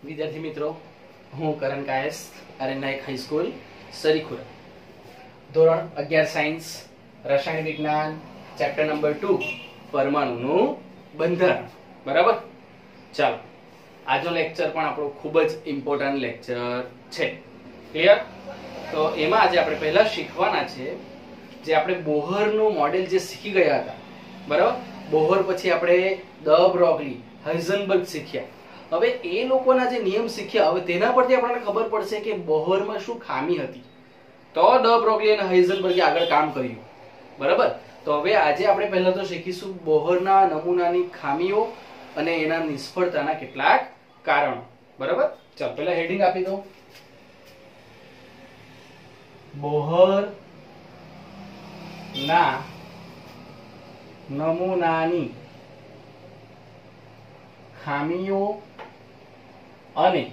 વિદ્યાર્થી મિત્રો, હું કરણ કાયસ, આર્યન નાયક હાઈસ્કૂલ સરીખુરા, ધોરણ 11 સાયન્સ, રસાયણ વિજ્ઞાન, ચેપ્ટર નંબર 2 પરમાણુનું બંધારણ. બરાબર. ચાલો, આજનો લેક્ચર પણ આપણો ખૂબ જ ઇમ્પોર્ટન્ટ લેક્ચર છે. ક્લિયર? તો એમાં આજે આપણે પહેલા શીખવાના છે જે આપણે બોહરનું મોડેલ જે શીખી ગયા હતા. બરાબર. બોહર પછી આપણે દ બ્રોગલી, હાઇઝનબર્ગ શીખ્યા. હવે એ લોકોના જે નિયમ શીખ્યા, હવે તેના પરથી આપણને ખબર પડશે કે બોહરમાં શું ખામી હતી. તો દ બ્રોગલી અને હાઇઝનબર્ગે આગળ કામ કર્યું. બરાબર. તો હવે આજે આપણે પહેલા તો શીખીશું બોહરના નમૂનાની ખામીઓ અને એના નિષ્ફળતાના કેટલાક કારણો. બરાબર. ચાલો પહેલા હેડિંગ આપી દો. બોહર ના નમૂનાની ખામીઓ અને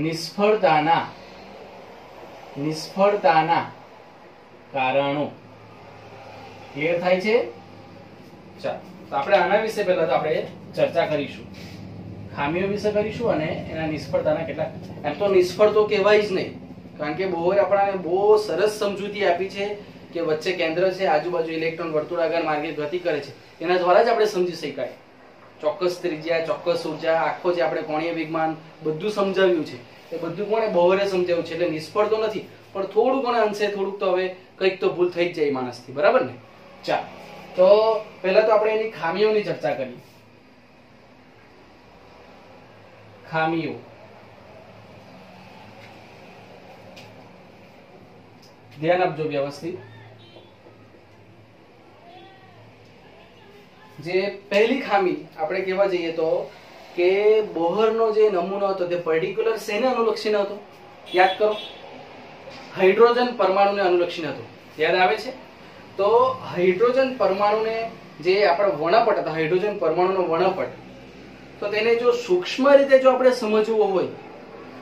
નિષ્ફળતાના કારણો. ક્લિયર થાય છે? ચાલો, તો આપણે આના વિશે પહેલા તો આપણે ચર્ચા કરીશું. ખામીઓ વિશે કરીશું અને એના નિષ્ફળતાના કેટલાક. એમ તો નિષ્ફળ તો કહેવાય જ નહીં, કારણ કે બોહરે આપણને બહુ સરસ સમજૂતી આપી છે કે વચ્ચે કેન્દ્ર છે, આજુબાજુ ઇલેક્ટ્રોન વર્તુળાકાર માર્ગે ગતિ કરે છે. એના દ્વારા જ આપણે સમજી શકાય. ચોક્કસ ત્રિજ્યા, ચોક્કસ ઉર્જા, આખો જે આપણે કોણીય વિજ્ઞાન બધું સમજાવ્યું છે, એ બધું કોણે? બોહરે સમજાવ્યું છે. એટલે નિષ્ફળ તો નથી, પણ થોડું ઘણા અંશે થોડુંક તો હવે કંઈક તો ભૂલ થઈ જ જાય માણસથી. બરાબર ને? ચાલો, તો પહેલા તો આપણે એની ખામીઓની ચર્ચા કરીએ. ખામીઓ. ધ્યાન આપજો વ્યવસ્થિત. જે પહેલી ખામી આપણે કહેવા જઈએ તો કે બોહરનો જે નમૂનો હતો તે પર્ટિક્યુલર શેને અનુલક્ષીને હતો? યાદ કરો. હાઇડ્રોજન પરમાણુને અનુલક્ષીને હતો. યાદ આવે છે? તો હાઇડ્રોજન પરમાણુને જે આપણો વર્ણપટ હતો, હાઇડ્રોજન પરમાણુનો વર્ણપટ, તો તેને જો સૂક્ષ્મ રીતે જો આપણે સમજવું હોય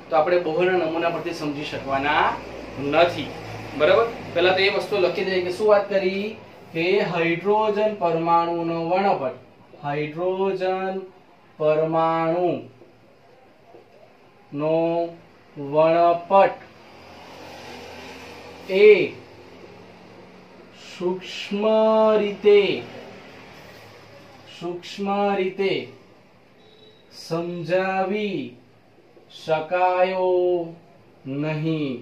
તો આપણે બોહરના નમૂના પરથી સમજી શકવાના નથી. બરાબર. પહેલા તો એ વસ્તુ લખી દઈએ કે શું વાત કરી કે હાઇડ્રોજન પરમાણુનો વર્ણપટ, હાઇડ્રોજન પરમાણુ નો વર્ણપટ એ સૂક્ષ્મ રીતે સમજાવી શકાયો નહીં.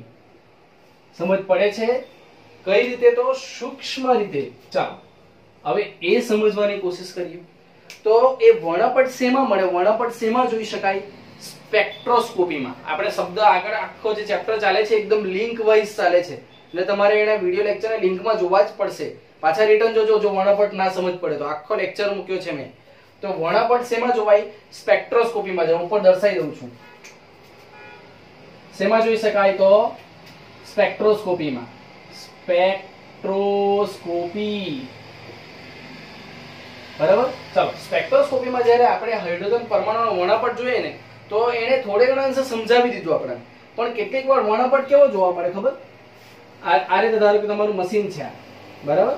સમજ પડે છે? કઈ રીતે? તો સૂક્ષ્મ રીતે. ચાલો, હવે એ સમજવાની કોશિશ કરીએ. તો એ વર્ણપટ શેમાં મળે? વર્ણપટ શેમાં જોઈ શકાય? સ્પેક્ટ્રોસ્કોપીમાં. આપણે શબ્દ આગળ આખો જે ચેપ્ટર ચાલે છે એકદમ લિંક વાઇઝ ચાલે છે, એટલે તમારે એના વિડિયો લેક્ચરને લિંકમાં જોવા જ પડશે. પાછા રિટર્ન જોજો જો વર્ણપટ ના સમજ પડે તો. આખો લેક્ચર મૂક્યો છે મેં. તો વર્ણપટ શેમાં જોવાય? સ્પેક્ટ્રોસ્કોપીમાં. હું ઉપર દર્શાવી દઉં છું. શેમાં જોઈ શકાય? તો સ્પેક્ટ્રોસ્કોપીમાં. સ્પેક્ટ્રોસ્કોપી. બરાબર. ચાલો, સ્પેક્ટ્રોસ્કોપીમાં જ્યારે આપણે હાઇડ્રોજન પરમાણુનો વર્ણપટ જોઈએ ને, તો એને થોડે ઘણા અંશે સમજાવી દીધું આપણે. પણ કેટલીક વાર વર્ણપટ કેવો જોવા મળે ખબર? આ રીતે ધારો કે તમારું મશીન છે, બરાબર.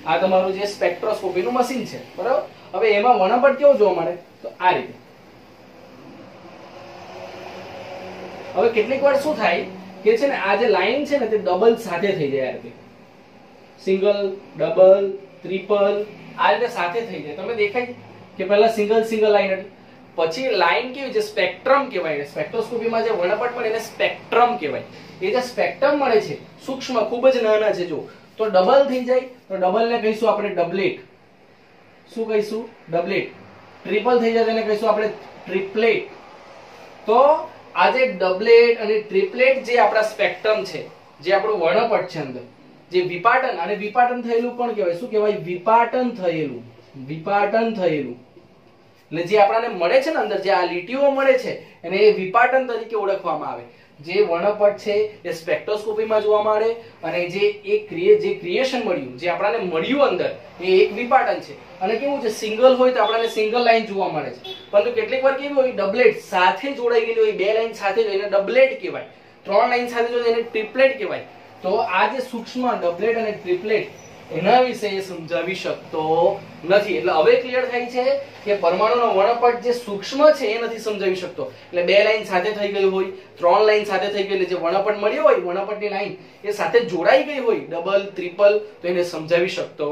આ તમારું જે સ્પેક્ટ્રોસ્કોપીનું મશીન છે, બરાબર. હવે એમાં વર્ણપટ કેવો જોવા મળે? તો આ રીતે. હવે કેટલીક વાર શું થાય કે છે ને, આ જે લાઈન છે ને તે ડબલ સાથે થઈ જાય. આ રીતે સિંગલ, ડબલ, ટ્રિપલ આ રીતે સાથે થઈ જાય. તમે દેખાય કે પહેલા સિંગલ લાઈન હતી, પછી લાઈન કેવી છે? સ્પેક્ટ્રમ કહેવાય. સ્પેક્ટ્રોસ્કોપીમાં જે વર્ણપટ મળે એને સ્પેક્ટ્રમ કહેવાય. એ જે સ્પેક્ટ્રમ મળે છે સૂક્ષ્મ, ખૂબ જ નાના છે. જો તો ડબલ થઈ જાય તો ડબલ ને કહીશું આપણે ડબલેટ. શું કહીશું? ડબલેટ. ટ્રિપલ થઈ જાય તેને કહીશું આપણે ટ્રિપલેટ. તો આ જે ડબલેટ અને ટ્રિપલેટ જે આપણા સ્પેક્ટ્રમ છે, જે આપણું વર્ણપટ છે અંદર, જે વિપાટન, અને વિપાટન થયેલું પણ કહેવાય. શું કહેવાય? વિપાટન થયેલું. એટલે જે આપણને મળે છે ને અંદર, જે આ લીટીઓ મળે છે એને એ વિપાટન તરીકે ઓળખવામાં આવે. જે વર્ણપટ છે એ સ્પેક્ટ્રોસ્કોપીમાં જોવા મળે, અને જે ક્રિએશન મળ્યું, જે આપણને મળ્યું અંદર, એ એક વિપાટન છે. અને કેવું છે? સિંગલ હોય તો આપણને સિંગલ લાઈન જોવા મળે છે, પરંતુ કેટલીક વાર કેવી હોય? ડબલેટ સાથે જોડાઈ ગયેલી હોય, બે લાઈન સાથે જોઈને ડબલેટ કહેવાય. ત્રણ લાઈન સાથે જોઈને એને ટ્રિપલેટ કહેવાય. તો આ જે સૂક્ષ્મ ડબલેટ અને ટ્રિપલેટ એના વિશે એ સમજાવી શકતો નથી. એટલે હવે ક્લિયર થાય છે કે પરમાણુનો વર્ણપટ જે સૂક્ષ્મ છે એ નથી સમજાવી શકતો. એટલે બે લાઈન સાથે થઈ ગઈ હોય, ત્રણ લાઈન સાથે થઈ ગઈ, એટલે જે વર્ણપટ મળ્યો હોય, વર્ણપટની લાઈન એ સાથે જોડાઈ ગઈ હોય, ડબલ ટ્રિપલ, તો એને સમજાવી શકતો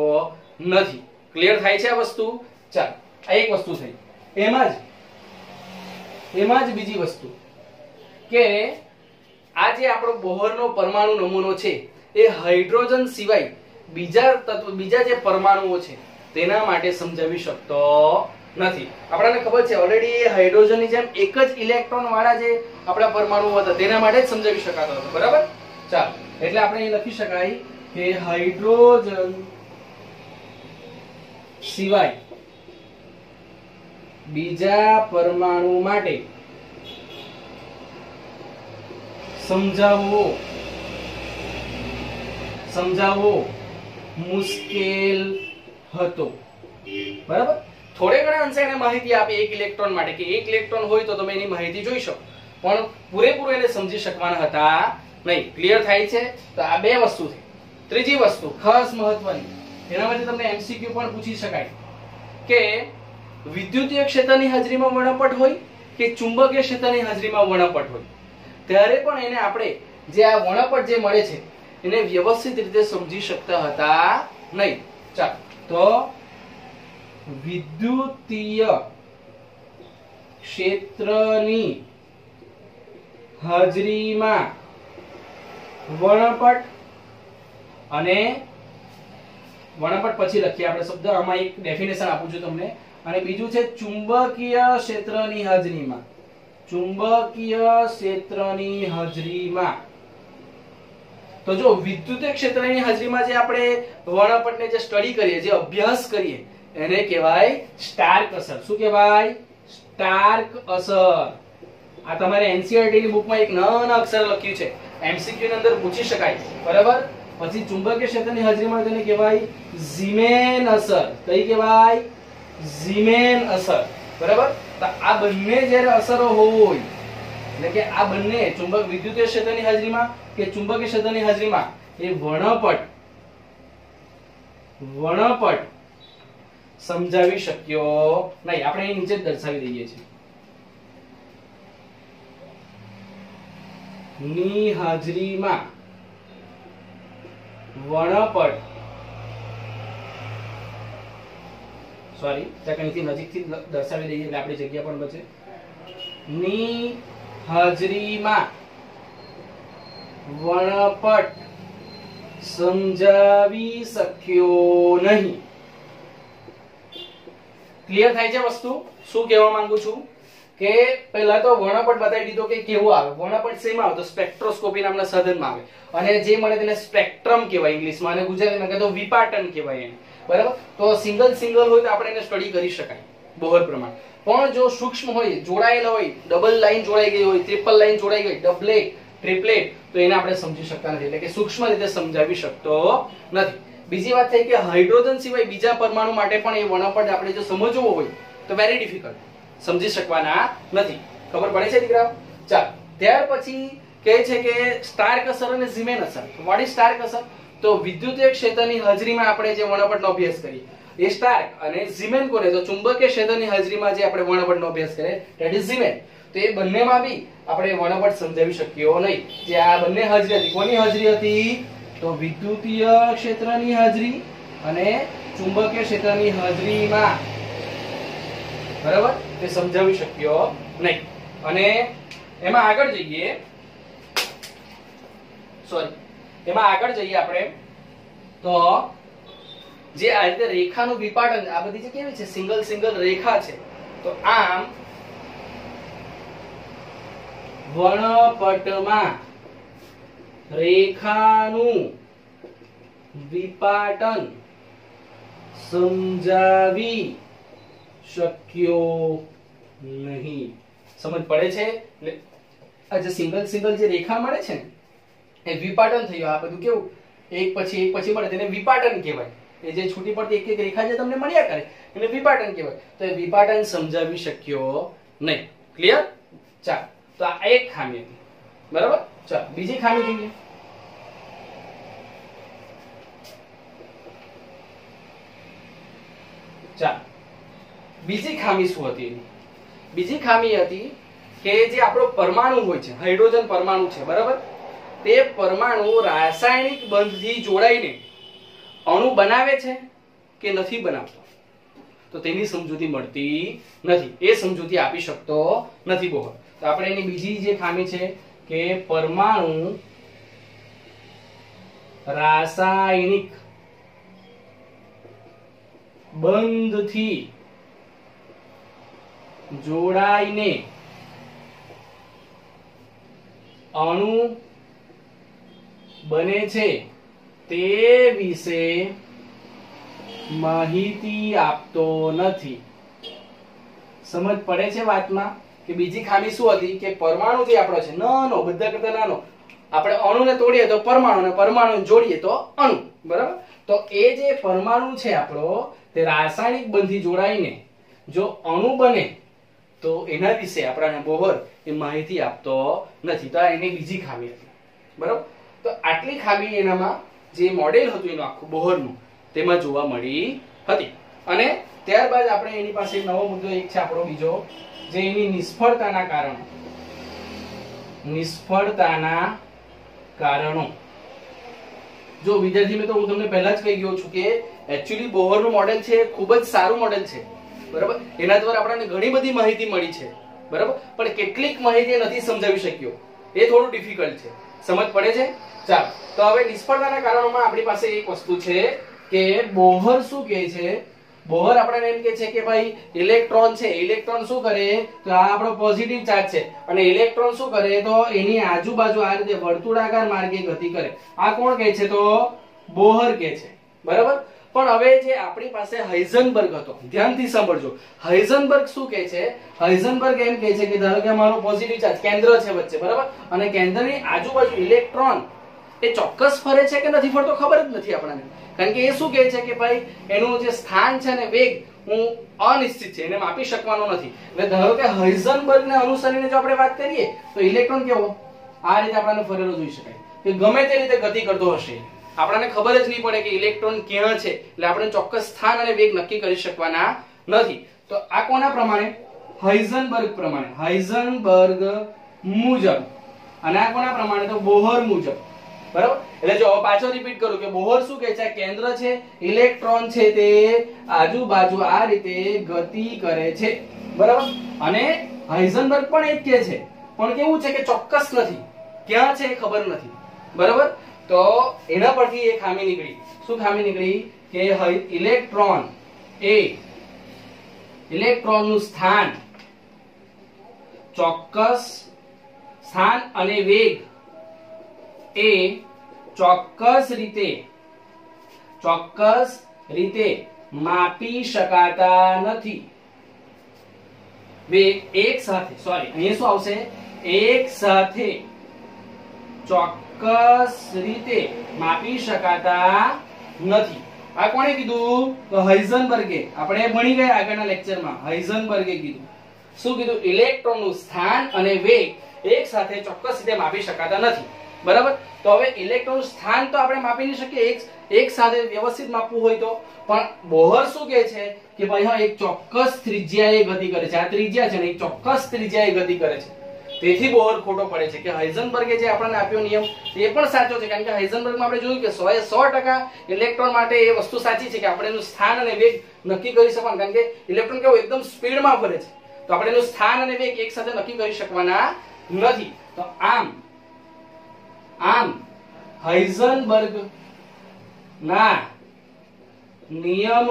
નથી. ક્લિયર થાય છે આ વસ્તુ? ચાલ, આ એક વસ્તુ થઈ. એમાં જ બીજી વસ્તુ કે આ જે આપણો બોહરનો પરમાણુ નમૂનો છે એ હાઇડ્રોજન સિવાય બીજા જે પરમાણુઓ છે તેના માટે સમજાવી શકતો નથી. આપણને ખબર છે ઓલરેડી હાઇડ્રોજનની જેમ એક જ ઇલેક્ટ્રોન વાળા જે આપણા પરમાણુઓ હતા તેના માટે જ સમજાવી શકાતો હતો. બરાબર? ચાલ, એટલે આપણે એ લખી શકાય કે હાઇડ્રોજન સિવાય બીજા પરમાણુ માટે સમજાવવો મુશ્કેલ હતો. બરાબર? થોડે ઘણા અંશે એને માહિતી આપી એક ઇલેક્ટ્રોન માટે કે એક ઇલેક્ટ્રોન હોય તો તમે એની માહિતી જોઈ શકો, પણ પૂરેપૂરું એને સમજી શકવાના હતા નહીં. ક્લિયર થાય છે? તો આ બે વસ્તુ છે. ત્રીજી વસ્તુ ખાસ મહત્વની, એનામાંથી તમને એમસીક્યુ પણ પૂછી શકાય કે વિદ્યુતીય ક્ષેત્રની હાજરીમાં વર્ણપટ હોય કે ચુંબકીય ક્ષેત્રની હાજરીમાં વર્ણપટ હોય, ત્યારે પણ એને આપણે જે આ વર્ણપટ જે મળે છે એને વ્યવસ્થિત રીતે સમજી શકતા હતા નહીં. ચાલો, તો વિદ્યુતીય ક્ષેત્રની હાજરીમાં વર્ણપટ, અને વર્ણપટ પછી લખીએ આપણે શબ્દ, આમાં એક ડેફિનેશન આપું છું તમને, અને બીજું છે ચુંબકીય ક્ષેત્રની હાજરીમાં. ચુંબકીય ક્ષેત્રની હાજરીમાં તો જો વિદ્યુતીય ક્ષેત્રની હાજરીમાં જે આપણે વર્ણપટને જે સ્ટડી કરીએ, જે અભ્યાસ કરીએ, એને કહેવાય સ્ટાર્ક અસર. શું કહેવાય? સ્ટાર્ક અસર. આ તમારે એનસીઈઆરટી ની બુકમાં એક નાના અક્ષર લખ્યું છે, એમસીક્યુ ની અંદર પૂછી શકાય. બરાબર? પછી ચુંબકીય ક્ષેત્રની હાજરીમાં તેને કહેવાય ઝીમેન અસર. કઈ કહેવાય? ઝીમેન અસર. બરાબર? તો આ બંને જ્યારે અસરો હોય, એટલે કે આ બંને વિદ્યુતીય ક્ષેત્રની હાજરીમાં કે ચુંબકીય ક્ષેત્રની હાજરીમાં એ વર્ણપટ સમજાવી શક્યો નહીં. આપણે અહીં નીચે દર્શાવી દઈએ છીએ. ની હાજરીમાં વર્ણપટ, સોરી અહીંથી નજીકથી દર્શાવી દઈએ એટલે આપણી જગ્યા પણ બચે. ની હાજરીમાં વર્ણપટ સમજાવી શક્યો નહીં. ક્લિયર થાય છે વસ્તુ? શું કહેવા માંગુ છું કે પહેલા તો વર્ણપટ બતાવી દીધો કે કેવો આવે. વર્ણપટ શેમાં આવે? તો સ્પેક્ટ્રોસ્કોપી નામના સાધનમાં આવે, અને જે મળે તેને સ્પેક્ટ્રમ કહેવાય ઇંગ્લિશમાં, અને ગુજરાતીમાં કહે તો વિપાટન કહેવાય એને. બરાબર? તો સિંગલ હોય તો આપણે એને સ્ટડી કરી શકાય બોહર પ્રમાણ. પણ જો સૂક્ષ્મ હોય, જોડાયેલા હોય, ડબલ લાઈન જોડાઈ ગઈ હોય, ટ્રિપલ લાઈન જોડાઈ ગઈ, ડબલેટ, ટ્રિપલેટ, તો એને આપણે સમજી શકતા નથી. એટલે કે સૂક્ષ્મ રીતે સમજાવી શકતો નથી. બીજી વાત થઈ કે હાઇડ્રોજન સિવાય બીજા પરમાણુ માટે પણ એ વર્ણપટ આપણે જો સમજવો હોય તો વેરી ડિફિકલ્ટ, સમજી શકવાના નથી. ખબર પડે છે દીકરાઓ? ચાલ, ત્યાર પછી કહે છે કે સ્ટાર્ક અસર અને ઝીમેન અસર. વોટ ઇઝ સ્ટાર્ક અસર? તો વિદ્યુતીય ક્ષેત્રની હાજરીમાં આપણે જે વર્ણપટનો અભ્યાસ કરીએ એ સ્ટાર્ક, અને ઝીમેન કોને? તો ચુંબકીય ક્ષેત્રની હાજરીમાં જે આપણે વર્ણપટનો અભ્યાસ કરીએ ધેટ ઇઝ ઝીમેન. તો એ બંનેમાં બી આપણે વર્ણપટ સમજાવી શક્યો નહીં. જે આ બંને હાજરી હતી, કોની હાજરી હતી? તો વિદ્યુતીય ક્ષેત્રની હાજરી અને ચુંબકીય ક્ષેત્રની હાજરીમાં. બરાબર? તે સમજાવી શક્યો નહીં. અને એમાં આગળ જઈએ, આપણે તો જે આ રીતે રેખાનું વિપાટન, આ બધી જે કેવી છે સિંગલ રેખા છે, તો આમ વર્ણપટમાં રેખાનું વિપાટન સમજાવી શક્યો નહીં. સમજ પડે છે? એટલે આ જે સિંગલ જે રેખા મળે છે ને એ વિપાટન થયું. આ બધું કેવું એક પછી મળે તેને વિપાટન કહેવાય. એ જે છૂટી પડતી એક રેખા જે તમને મળ્યા કરે એને વિપાટન કહેવાય. તો એ વિપાટન સમજાવી શક્યો નહીં. ક્લિયર? ચાલ, તો આ એક ખામી હતી. બરાબર? ચાલ, બીજી ખામી જોઈએ. ચાલો, બીજી ખામી શું હતી? બીજી ખામી હતી કે જે આપણો પરમાણુ હોય છે, હાઇડ્રોજન પરમાણુ છે, બરાબર, તે પરમાણુ રાસાયણિક બંધથી જોડાઈને અણુ બનાવે છે કે નથી બનાવતો, તો તેની સમજૂતી મળતી નથી, એ સમજૂતી આપી શકતો નથી બોહર. તો આપણે એની બીજી જે ખામી છે કે પરમાણુ રાસાયણિક બંધથી જોડાઈને અણુ બને છે તે વિશે માહિતી આપતો નથી. સમજ પડે છે વાતમાં? કે બીજી ખામી શું હતી કે પરમાણુ જે આપણો છે નાનો, બધા કરતા નાનો, આપણે અણુને તોડીએ તો પરમાણુ અને પરમાણુ જોડીએ તો અણુ, બરાબર. તો એ જે પરમાણુ છે આપણો તે રાસાયણિક બંધથી જોડાઈને જો અણુ બને તો એના વિશે આપણને બોહર એ માહિતી આપતો નથી. તો એની બીજી ખામી હતી, બરાબર. તો આટલી ખામી એનામાં જે મોડેલ હતું એનું આખું બોહરનું તેમાં જોવા મળી હતી. અને ત્યારબાદ આપણે એની પાસે નવો મુદ્દો એક છે આપણો બીજો, જે એની નિષ્ફળતાના કારણો. નિષ્ફળતાના કારણો. જો વિદ્યાર્થી મિત્રો, હું તમને પહેલા જ કહી ગયો છું કે એકચ્યુઅલી બોહરનું મોડેલ છે ખૂબ જ સારું મોડેલ છે, બરાબર. એના દ્વારા આપણને ઘણી બધી માહિતી મળી છે, બરાબર, પણ કેટલીક માહિતી નથી સમજાવી શક્યો, એ થોડું ડિફિકલ્ટ છે. સમજ પડે છે? ચાલો, તો હવે નિષ્ફળતાના કારણોમાં આપણી પાસે એક વસ્તુ છે કે બોહર શું કહે છે. બોહર આપણને એમ કહે છે કે ભાઈ ઇલેક્ટ્રોન છે, ઇલેક્ટ્રોન શું કરે તો આ આપણો પોઝિટિવ ચાર્જ છે અને ઇલેક્ટ્રોન શું કરે તો એની આજુબાજુ આ રીતે વર્તુળાકાર માર્ગે ગતિ કરે. આ કોણ કહે છે? તો બોહર કહે છે, બરાબર. પણ હવે જે આપણી પાસે હાઇઝનબર્ગ હતો, ધ્યાનથી સાંભળજો, હાઇઝનબર્ગ શું કહે છે? હાઇઝનબર્ગ એમ કહે છે કે ધારો કે મારો પોઝિટિવ ચાર્જ કેન્દ્ર છે વચ્ચે, બરાબર, અને કેન્દ્રની આજુબાજુ ઇલેક્ટ્રોન એ ચોક્કસ ફરે છે કે નથી ફરતો ખબર જ નથી આપણને. કારણ કે એ શું કહે છે કે ભાઈ એનું જે સ્થાન છે ને વેગ હું અનિશ્ચિત છે, એને માપી શકવાનો નથી. એટલે ધારો કે હાઇઝનબર્ગને અનુસરીને જો આપણે વાત કરીએ તો ઇલેક્ટ્રોન કેવો આ રીતે આપણને ફરેલો જોઈ શકાય કે ગમે તે રીતે ગતિ કરતો હશે, આપણને ખબર જ નહીં પડે કે ઇલેક્ટ્રોન ક્યાં છે. એટલે આપણે ચોક્કસ સ્થાન અને વેગ નક્કી કરી શકવાના નથી. તો આ કોના પ્રમાણે? હાઇઝનબર્ગ પ્રમાણે, હાઇઝનબર્ગ મુજબ. અને આ કોના પ્રમાણે? તો બોહર મુજબ, બરાબર. એટલે જો પાછો રિપીટ કરું કે બોહર શું કહે છે? કેન્દ્ર છે, ઇલેક્ટ્રોન છે તે આજુબાજુ આ રીતે ગતિ કરે છે, બરાબર. અને હાઇઝનબર્ગ પણ એક કહે છે, પણ કેવું છે કે ચોક્કસ નથી, ક્યાં છે એ ખબર નથી, બરાબર. તો એના પરથી એક ખામી નીકળી. શું ખામી નીકળી? કે ઇલેક્ટ્રોનનું સ્થાન, ચોક્કસ સ્થાન અને વેગ એ ચોક્કસ રીતે માપી શકાતા નથી. વેગ એક સાથે, સોરી અહીંયા શું આવશે? એક સાથે ચોક્કસ રીતે માપી શકાતા નથી. આ કોણે કીધું? તો હાઇઝનબર્ગે. આપણે ભણી ગયા આગળના લેક્ચરમાં, હાઇઝનબર્ગે કીધું. શું કીધું? ઇલેક્ટ્રોનનું સ્થાન અને વેગ એક સાથે ચોક્કસ રીતે માપી શકાતા નથી, બરાબર. તો હવે ઇલેક્ટ્રોનનું સ્થાન તો આપણે માપી નહીં શકીએ એક સાથે વ્યવસ્થિત માપવું હોય તો, પણ બોહર શું કહે છે કે ભાઈ હા એક ચોક્કસ ત્રિજ્યાએ ગતિ કરે છે. આ ત્રિજ્યા છે ને એક ચોક્કસ ત્રિજ્યાએ ગતિ કરે છે. તેથી બોહર ખોટો પડે છે. કે હાઇઝનબર્ગે જે આપણને આપ્યો નિયમ એ પણ સાચો છે, કારણ કે હાઇઝનબર્ગમાં આપણે જોયું કે 100% ઇલેક્ટ્રોન માટે એ વસ્તુ સાચી છે કે આપણે એનું સ્થાન અને વેગ નક્કી કરી શકવાનું, કારણ કે ઇલેક્ટ્રોન કેવું એકદમ સ્પીડમાં ફરે છે, તો આપણે એનું સ્થાન અને વેગ એક સાથે નક્કી કરી શકવાના નથી. તો આમ હાઇઝનબર્ગ ના નિયમ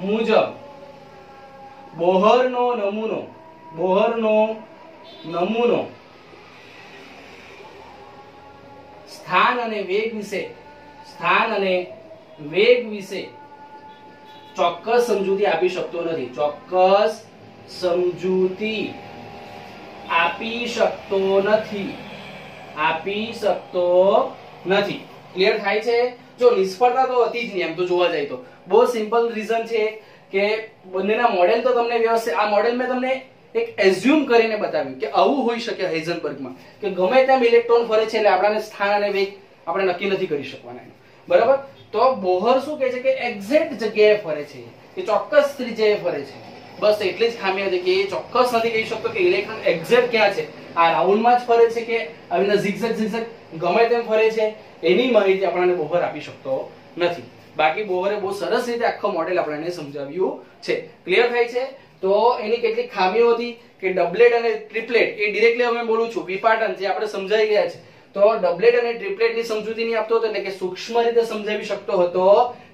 મુજબ બોહરનો નમૂનો સ્થાન અને વેગ વિશે ચોક્કસ સમજૂતી આપી શકતો નથી. ચોક્કસ સમજૂતી આપી શકતો નથી. ક્લિયર થાય છે? જો નિષ્ફળતા તો હતી જ નહીં એમ તો જોવા જાય તો. બહુ સિમ્પલ રીઝન છે કે બંનેના મોડેલ તો તમને વ્યવસ્થિત, આ મોડેલ મેં તમને એક એઝ્યુમ કરીને બતાવ્યું કે આવું હોઈ શકે હાઇઝનબર્ગમાં કે ગમે તેમ ઇલેક્ટ્રોન ફરે છે એટલે આપણને સ્થાન અને વેગ આપણે નક્કી નથી કરી શકવાના, બરાબર. તો બોહર શું કહે છે કે એક્ઝેક્ટ જગ્યાએ ફરે છે, કે ચોક્કસ ત્રિજ્યાએ ફરે છે. બસ એટલી જ ખામી હતી કે એ ચોક્કસ નથી કહી શકતો કે ઇલેક્ટ્રોન એક્ઝેક્ટ ક્યાં છે, આ રાઉન્ડમાં જ ફરે છે કે આવી રીતે ઝિગઝેગ ગમે તેમ ફરે છે, એની માહિતી આપણને બોહર આપી શકતો નથી. બાકી બોહરે બહુ સરસ રીતે આખો મોડેલ આપણને સમજાવ્યું છે. ક્લિયર થાય છે? તો એની કેટલીક ખામીઓ હતી કે ડબલેટ અને ટ્રિપલેટ, એ ડિરેક્ટલી હવે બોલું છું, વિપાટન જે આપણે સમજાઈ ગયા છે. તો ડબલેટ અને ટ્રિપલેટની સમજૂતી નહીં આપતો હતો, એટલે કે સૂક્ષ્મ રીતે સમજાવી શકતો હતો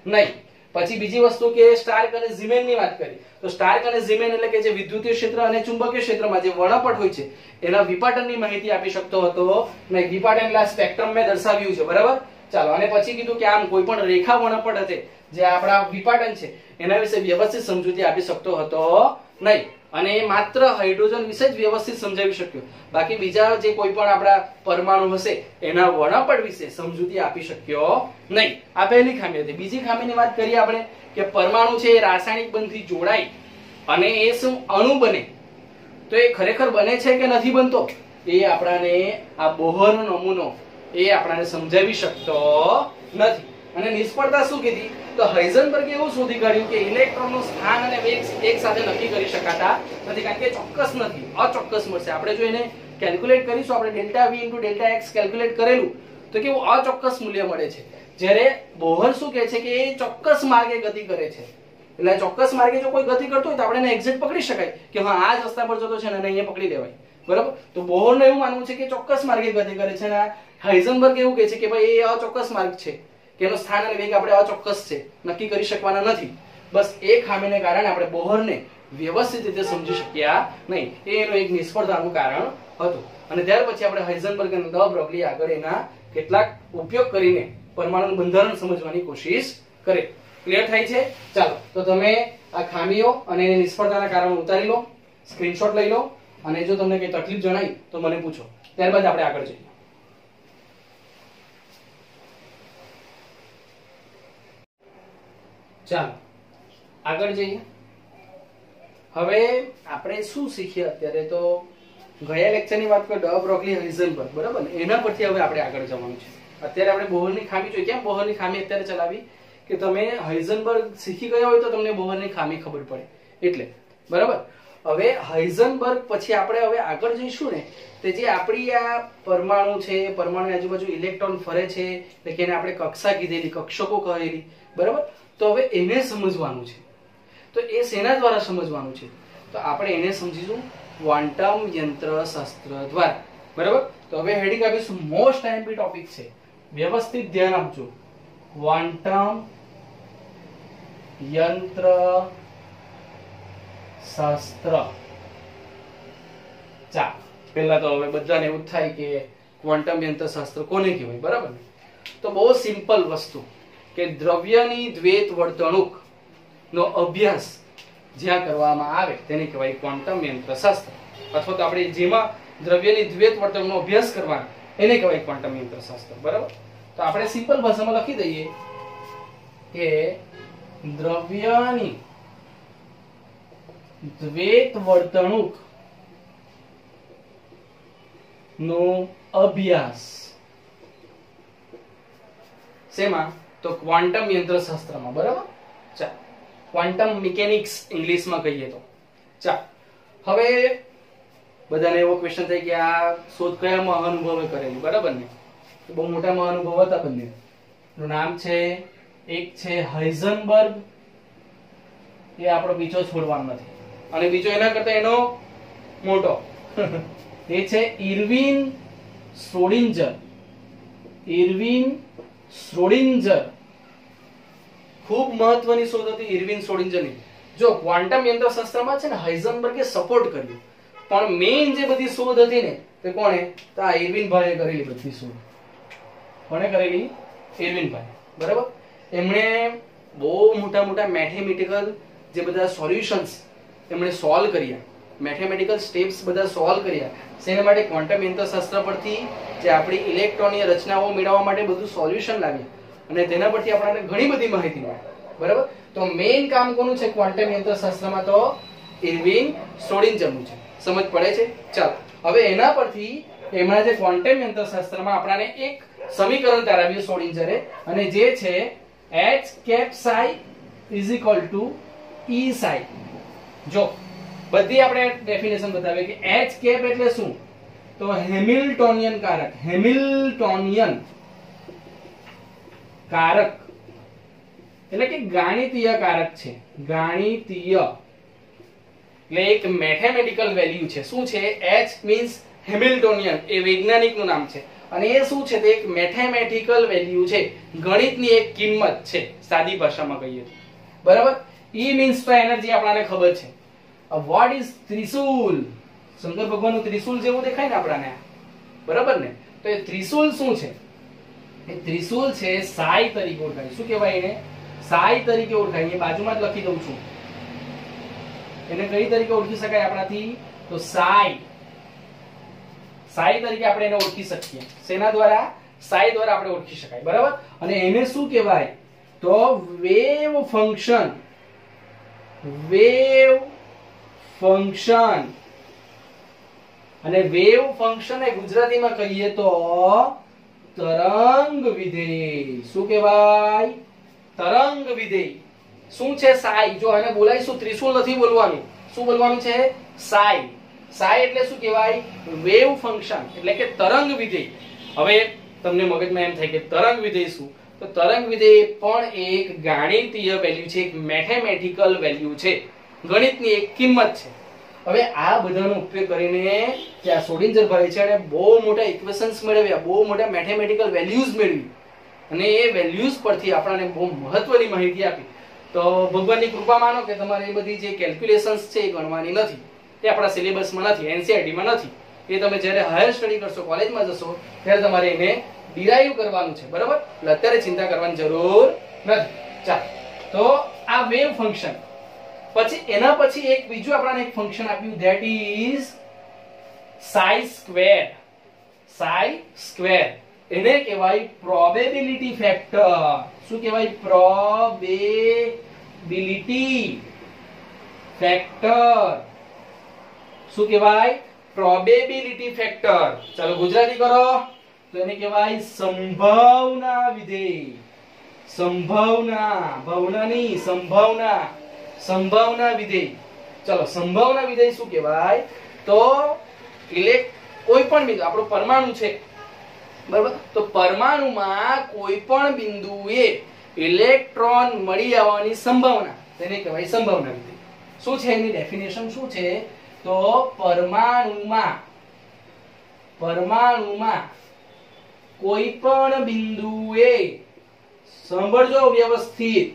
નહીં. પછી બીજી વસ્તુ કે સ્ટાર્ક અને ઝીમેનની વાત કરી. તો સ્ટાર્ક અને ઝીમેન એટલે કે જે વિદ્યુતીય ક્ષેત્ર અને ચુંબકીય ક્ષેત્રમાં જે વર્ણપટ હોય છે એના વિપાટનની માહિતી આપી શકતો હતો નહીં. વિપાટન એટલે સ્પેક્ટ્રમ મેં દર્શાવ્યું છે, બરાબર? ચાલો, અને પછી કીધું કે આમ કોઈ પણ રેખા વર્ણપટ હશે જે આપણા વિપાટન છે એના વિશે વ્યવસ્થિત સમજૂતી આપી શકતો હતો નહીં. અને માત્ર હાઇડ્રોજન વિશે જ વ્યવસ્થિત સમજાવી શક્યો, બાકી બીજા જે કોઈ પણ આપણા પરમાણુ હશે એના વર્ણપટ વિશે સમજૂતી આપી શક્યો નહીં. આ પહેલી ખામી હતી. બીજી ખામીની વાત કરીએ આપણે કે પરમાણુ છે એ રાસાયણિક બંધથી જોડાય અને એ શું અણુ બને, તો એ ખરેખર બને છે કે નથી બનતો એ આપણાને આ બોહરનો નમૂનો એ આપણાને સમજાવી શકતો નથી. અને નિષ્ફળતા શું કીધી? તો હાઇઝનબર્ગે એવું શોધી કાઢ્યું કે ઇલેક્ટ્રોનનું સ્થાન અને વેગ એક સાથે નક્કી કરી શકાતા નથી, કારણ કે ચોક્કસ નથી, અચોક્કસ મળશે. આપણે જો એને કેલ્ક્યુલેટ કરીશું, આપણે delta v * delta x calculate કરેલું તો કેવું અચોક્કસ મૂલ્ય મળે છે. જ્યારે બોહર શું કહે છે કે એ ચોક્કસ માર્ગે ગતિ કરે છે. એટલે ચોક્કસ માર્ગે જો કોઈ ગતિ કરતો હોય તો આપણે એને એક્ઝેક્ટ પકડી શકાય કે હા આ જ રસ્તા પર જતો છે અને અહીંયા પકડી લેવાય, બરાબર? તો બોહરનું એવું માનવું છે કે ચોક્કસ માર્ગે ગતિ કરે છે, અને હાઇઝનબર્ગ એવું કહે છે કે ભાઈ એ અચોક્કસ માર્ગ છે, કે એનો સ્થાન અને વેગ આપણે અચોક્કસ છે, નક્કી કરી શકવાના નથી. બસ એ ખામીને કારણે આપણે બોહરને વ્યવસ્થિત રીતે સમજી શક્યા નહીં. એ એનું એક નિષ્ફળતાનું કારણ હતું. અને ત્યાર પછી આપણે હાઇઝનબર્ગ અને ડ બ્રોગલી આગળ એના કેટલાક ઉપયોગ કરીને પરમાણુનું બંધારણ સમજવાની કોશિશ કરે. ક્લિયર થાય છે? ચાલો, તો તમે આ ખામીઓ અને એની નિષ્ફળતાના કારણો ઉતારી લો, સ્ક્રીનશોટ લઈ લો, અને જો તમને કઈ તકલીફ જણાય તો મને પૂછો. ત્યારબાદ આપણે આગળ જઈએ. ચાલો આગળ જઈએ. હવે આપણે શું શીખ્યા અત્યારે? તો ગયા લેક્ચરની વાત કરીએ ડ બ્રોગલી હાઇઝનબર્ગ, બરાબર ને? એના પરથી હવે આપણે આગળ જવાનું છે. અત્યારે આપણે બોહરની ખામી જોઈએ. કેમ બોહરની ખામી અત્યારે ચલાવી? કે તમે હાઇઝનબર્ગ શીખી ગયા હોય તો તમને બોહરની ખામી ખબર પડે એટલે, બરાબર? હવે હાઇઝનબર્ગ પછી આપણે હવે આગળ જઈશું ને, તે જે આપણી આ પરમાણુ છે, પરમાણુની આજુબાજુ ઇલેક્ટ્રોન ફરે છે, એટલે કે એને આપણે કક્ષા કીધેલી, કક્ષકો કહેલી, બરાબર? તો હવે એને સમજવાનું છે. તો એ શેના દ્વારા સમજવાનું છે? તો આપણે એને સમજીશું ક્વોન્ટમ યંત્રશાસ્ત્ર દ્વારા, બરાબર? તો હવે હેડિંગ આપીશું મોસ્ટ આઈએમપી ટોપિક છે, વ્યવસ્થિત ધ્યાન આપજો. ક્વોન્ટમ યંત્રશાસ્ત્ર. ચાલો, પહેલા તો હવે બધાને એવું થાય કે ક્વોન્ટમ યંત્રશાસ્ત્ર કોને કહેવાય, બરાબર? તો બહુ સિમ્પલ વસ્તુ કે દ્રવ્યની દ્વૈત વર્તણૂક નો અભ્યાસ જ્યાં કરવામાં આવે તેને કહેવાય ક્વોન્ટમ યંત્રશાસ્ત્ર. અથવા તો આપણે જેમાં દ્રવ્યની દ્વૈત વર્તણૂકનો અભ્યાસ કરવાનો એને કહેવાય ક્વોન્ટમ યંત્રશાસ્ત્ર, બરાબર? તો આપણે સિમ્પલ ભાષામાં લખી દઈએ કે દ્રવ્યની દ્વૈત વર્તણૂક નો અભ્યાસ શેમાં? તો ક્વોન્ટમ યંત્રશાસ્ત્રમાં, બરાબર? ચાલો, ક્વોન્ટમ મિકેનિક્સ ઇંગ્લિશમાં કહીએ તો. ચાલો, હવે બધાને એવો ક્વેશ્ચન થાય કે આ શોધ કયા મહાનુભાવે કરેલી, બરાબર ને? બહુ મોટા મહાનુભાવ હતા બંને. એનું નામ છે, એક છે હાઇઝનબર્ગ, એ આપણો પીછો છોડવાનો નથી, અને બીજો એના કરતા એનો મોટો એ છે ઇરવિન શ્રોડિંજર. ઇરવિન શ્રોડિંજર ખૂબ મહત્વની શોધ હતી ઇરવિન શ્રોડિંજરની. જો ક્વોન્ટમ યંત્રશાસ્ત્રમાં છે ને હાઇઝનબર્ગે સપોર્ટ કર્યો, પણ મેઇન જે બધી શોધ હતી ને તે કોણે? તો આ ઇરવિન ભાઈએ કરેલી બધી શોધ. કોણે કરેલી? ઇરવિન ભાઈ, બરાબર? એમણે બહુ મોટા મોટા મેથેમેટિકલ જે બધા સોલ્યુશન્સ એમણે સોલ્વ કર્યા, મેથેમેટિકલ સ્ટેપ્સ બધા સોલ્વ કર્યા. શેના માટે? ક્વોન્ટમ યંત્રશાસ્ત્ર પરથી જે આપણી ઇલેક્ટ્રોનની રચનાઓ મેળવવા માટે બધું સોલ્યુશન લાવ્યા, અને તેના પરથી આપણને ઘણી બધી માહિતી મળે, બરાબર? તો મેઇન કામ કોનું છે ક્વોન્ટમ યંત્રશાસ્ત્રમાં? તો ઇરવિન શ્રોડિંજરનું છે. સમજ પડે છે? ચાલો, હવે એના પરથી એમના જે ક્વોન્ટમ યંત્રશાસ્ત્રમાં આપણને એક સમીકરણ તારાવ્યું શ્રોડિંજરે, અને જે છે h cap psi is equal to e psi. જો બધી આપણે ડેફિનેશન બતાવીએ કે h cap એટલે શું, તો હેમિલ્ટોનિયન કારક. હેમિલ્ટોનિયન કારક એટલે કે ગાણિતીય કારક છે. ગાણિતીય એટલે એક મેથેમેટિકલ વેલ્યુ છે. શું છે? h મીન્સ હેમિલ્ટોનિયન, એ વૈજ્ઞાનિકનું નામ છે અને એ શું છે? તે એક મેથેમેટિકલ વેલ્યુ છે, ગણિતની એક કિંમત છે, સાદી ભાષામાં કહીએ તો. બરાબર. E મીન્સ તો એનર્જી આપણને ખબર છે. વોટ ઇઝ ત્રિશુલ? શંકર ભગવાનનું ત્રિશુલ જેવું દેખાય ને આપણને, બરાબર ને? તો એ ત્રિશુલ શું છે? એ ત્રિશુલ છે સાઈ તરીકે ઓળખાય. શું કહેવાય એને? સાઈ તરીકે ઓળખાય. એ બાજુમાં જ લખી દઉં છું. એને કઈ તરીકે ઓળખી શકાય આપણાથી? તો સાઈ. સાઈ તરીકે આપણે એને ઓળખી શકીએ. શેના દ્વારા? સાઈ દ્વારા આપણે ઓળખી શકાય. બરાબર. અને એને શું કહેવાય? તો વેવ ફંક્શન. Wave function. અને વેવ ફંક્શન એ ગુજરાતીમાં કહીએ તો તરંગ વિધેય. શું કહેવાય? તરંગ વિધેય. શું છે? સાઈ. જો આને બોલાઈશું, ત્રિશુલ નથી બોલવાનું. શું બોલવાનું છે? સાઈ. સાઈ એટલે શું કહેવાય? વેવ ફંક્શન એટલે કે તરંગ વિધેય. હવે તમને મગજમાં એમ થાય કે તરંગ વિધેય શું? તો તરંગ વિધેય પણ એક ગાણિતીય વેલ્યુ છે, એક મેથેમેટિકલ વેલ્યુ છે, ગણિતની એક કિંમત છે. હવે આ બધાનો ઉપયોગ કરીને કે આ શ્રોડિંજર ભાઈ છે અને બહુ મોટા ઇક્વેશન્સ મેળવ્યા, બહુ મોટા મેથેમેટિકલ વેલ્યુઝ મેળવી અને એ વેલ્યુઝ પરથી આપણને બહુ મહત્વની માહિતી આપી. તો ભગવાનની કૃપા માનો કે તમારે એ બધી જે કેલ્ક્યુલેશન્સ છે એ ગણવાની નથી, તે આપણા સિલેબસમાં નથી, એનસીઈઆરટીમાં નથી. એ તમે જ્યારે હાયર સ્ટડી કરશો, કોલેજમાં જશો, ત્યારે તમારે એને ડિરાઈવ કરવાનું છે. બરાબર. એટલે અત્યારે ચિંતા કરવાની જરૂર નથી. ચાલો, તો આ વેવ ફંક્શન. પછી એના પછી એક બીજું આપણને એક ફંક્શન આપ્યું, that is Sai square. Sai square એને કહેવાય પ્રોબેબિલિટી ફેક્ટર. શું કહેવાય? Probability factor. શું કહેવાય? Probability factor. ચાલો ગુજરાતી કરો તો એને કહેવાય સંભાવના વિધેય. સંભાવના, ભાવનાની સંભાવના, સંભાવના વિધેય. ચલો, સંભાવના વિધેય શું કહેવાય? તો કોઈ પણ બિંદુ, આપણો પરમાણુ છે, બરાબર, તો પરમાણુમાં કોઈ પણ બિંદુએ ઇલેક્ટ્રોન મળી આવવાની સંભાવના, તેને કહેવાય સંભાવના વિધેય. શું છે એની ડેફિનેશન? શું છે? તો પરમાણુમાં કોઈ પણ બિંદુએ, સાંભળજો વ્યવસ્થિત,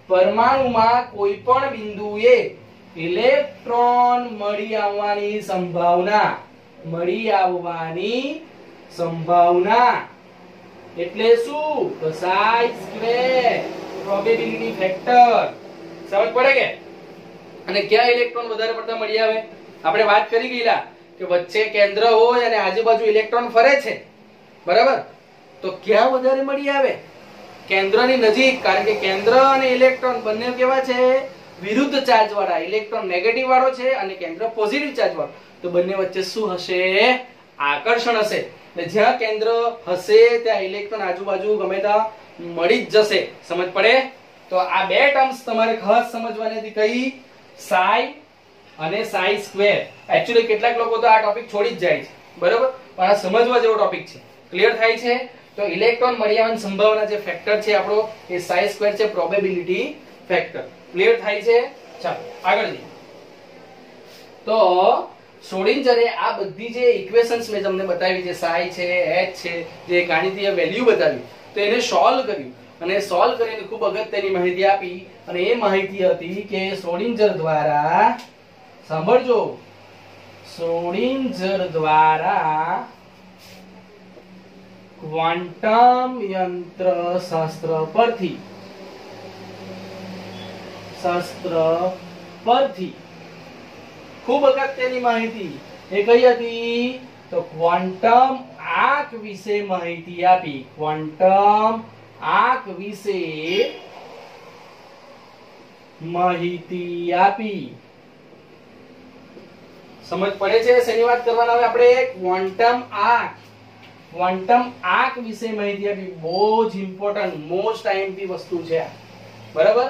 પરમાણુમાં કોઈ પણ બિંદુએ ઇલેક્ટ્રોન મળી આવવાની સંભાવના, મળી આવવાની સંભાવના એટલે શું? તો સાઈ સ્ક્વેર, પ્રોબેબિલિટી ફેક્ટર. સમજ પડે કે? અને ક્યાં ઇલેક્ટ્રોન વધારે પડતા મળી આવે? આપણે વાત કરી ગયેલા કે વચ્ચે કેન્દ્ર હોય અને આજુબાજુ ઇલેક્ટ્રોન ફરે છે, બરાબર, તો ક્યાં વધારે મળી આવે? કેન્દ્રની નજીક. કારણ કે કેન્દ્ર અને ઇલેક્ટ્રોન બંને કેવા છે? વિરુદ્ધ ચાર્જ વાળા. ઇલેક્ટ્રોન નેગેટિવ વાળો છે અને કેન્દ્ર પોઝિટિવ ચાર્જ વાળો. તો બંને વચ્ચે શું હશે? આકર્ષણ હશે. જ્યાં કેન્દ્ર હશે ત્યાં ઇલેક્ટ્રોન આજુબાજુ ગમે ત્યાં મળી જ જશે. સમજ પડે? તો આ બે ટર્મ્સ તમારે ખાસ સમજવાની હતી. કઈ? સાઈ અને સાઈ સ્ક્વેર. એક્ચ્યુઅલી કેટલાક લોકો તો આ ટોપિક છોડી જ જાય છે, બરાબર, પણ આ સમજવા જેવો ટોપિક છે. ક્લિયર થાય છે? તો ઇલેક્ટ્રોન મળી આવવાની સંભાવના જે ફેક્ટર છે આપણો, એ સાઈ સ્ક્વેર છે, પ્રોબેબિલિટી ફેક્ટર. ક્લિયર થાય છે? ચાલો આગળ જઈએ. તો શ્રોડિંજરે આ બધી જે ઇક્વેશન્સ મેં તમને બતાવી, જે સાઈ છે, એચ છે, જે ગાણિતીય વેલ્યુ બતાવી, તો એને સોલ્વ કર્યું અને સોલ્વ કરીને ખૂબ અગત્યની માહિતી આપી. અને એ માહિતી હતી કે શ્રોડિંજર દ્વારા, સાંભળજો, શ્રોડિંજર દ્વારા ક્વોન્ટમ યંત્ર શાસ્ત્ર પરથી ખૂબ અગત્યની માહિતી એ કઈ હતી? તો ક્વોન્ટમ આંક વિશે માહિતી આપી. ક્વોન્ટમ આંક વિશે માહિતી આપી. સમજ પડે છે શેની વાત કરવાના? હવે આપણે ક્વોન્ટમ આંક. ક્વોન્ટમ આંક વિશે માહિતી આપી. બહુ જ ઇમ્પોર્ટન્ટ મોસ્ટ આઈએમપી વસ્તુ છે આ. બરાબર.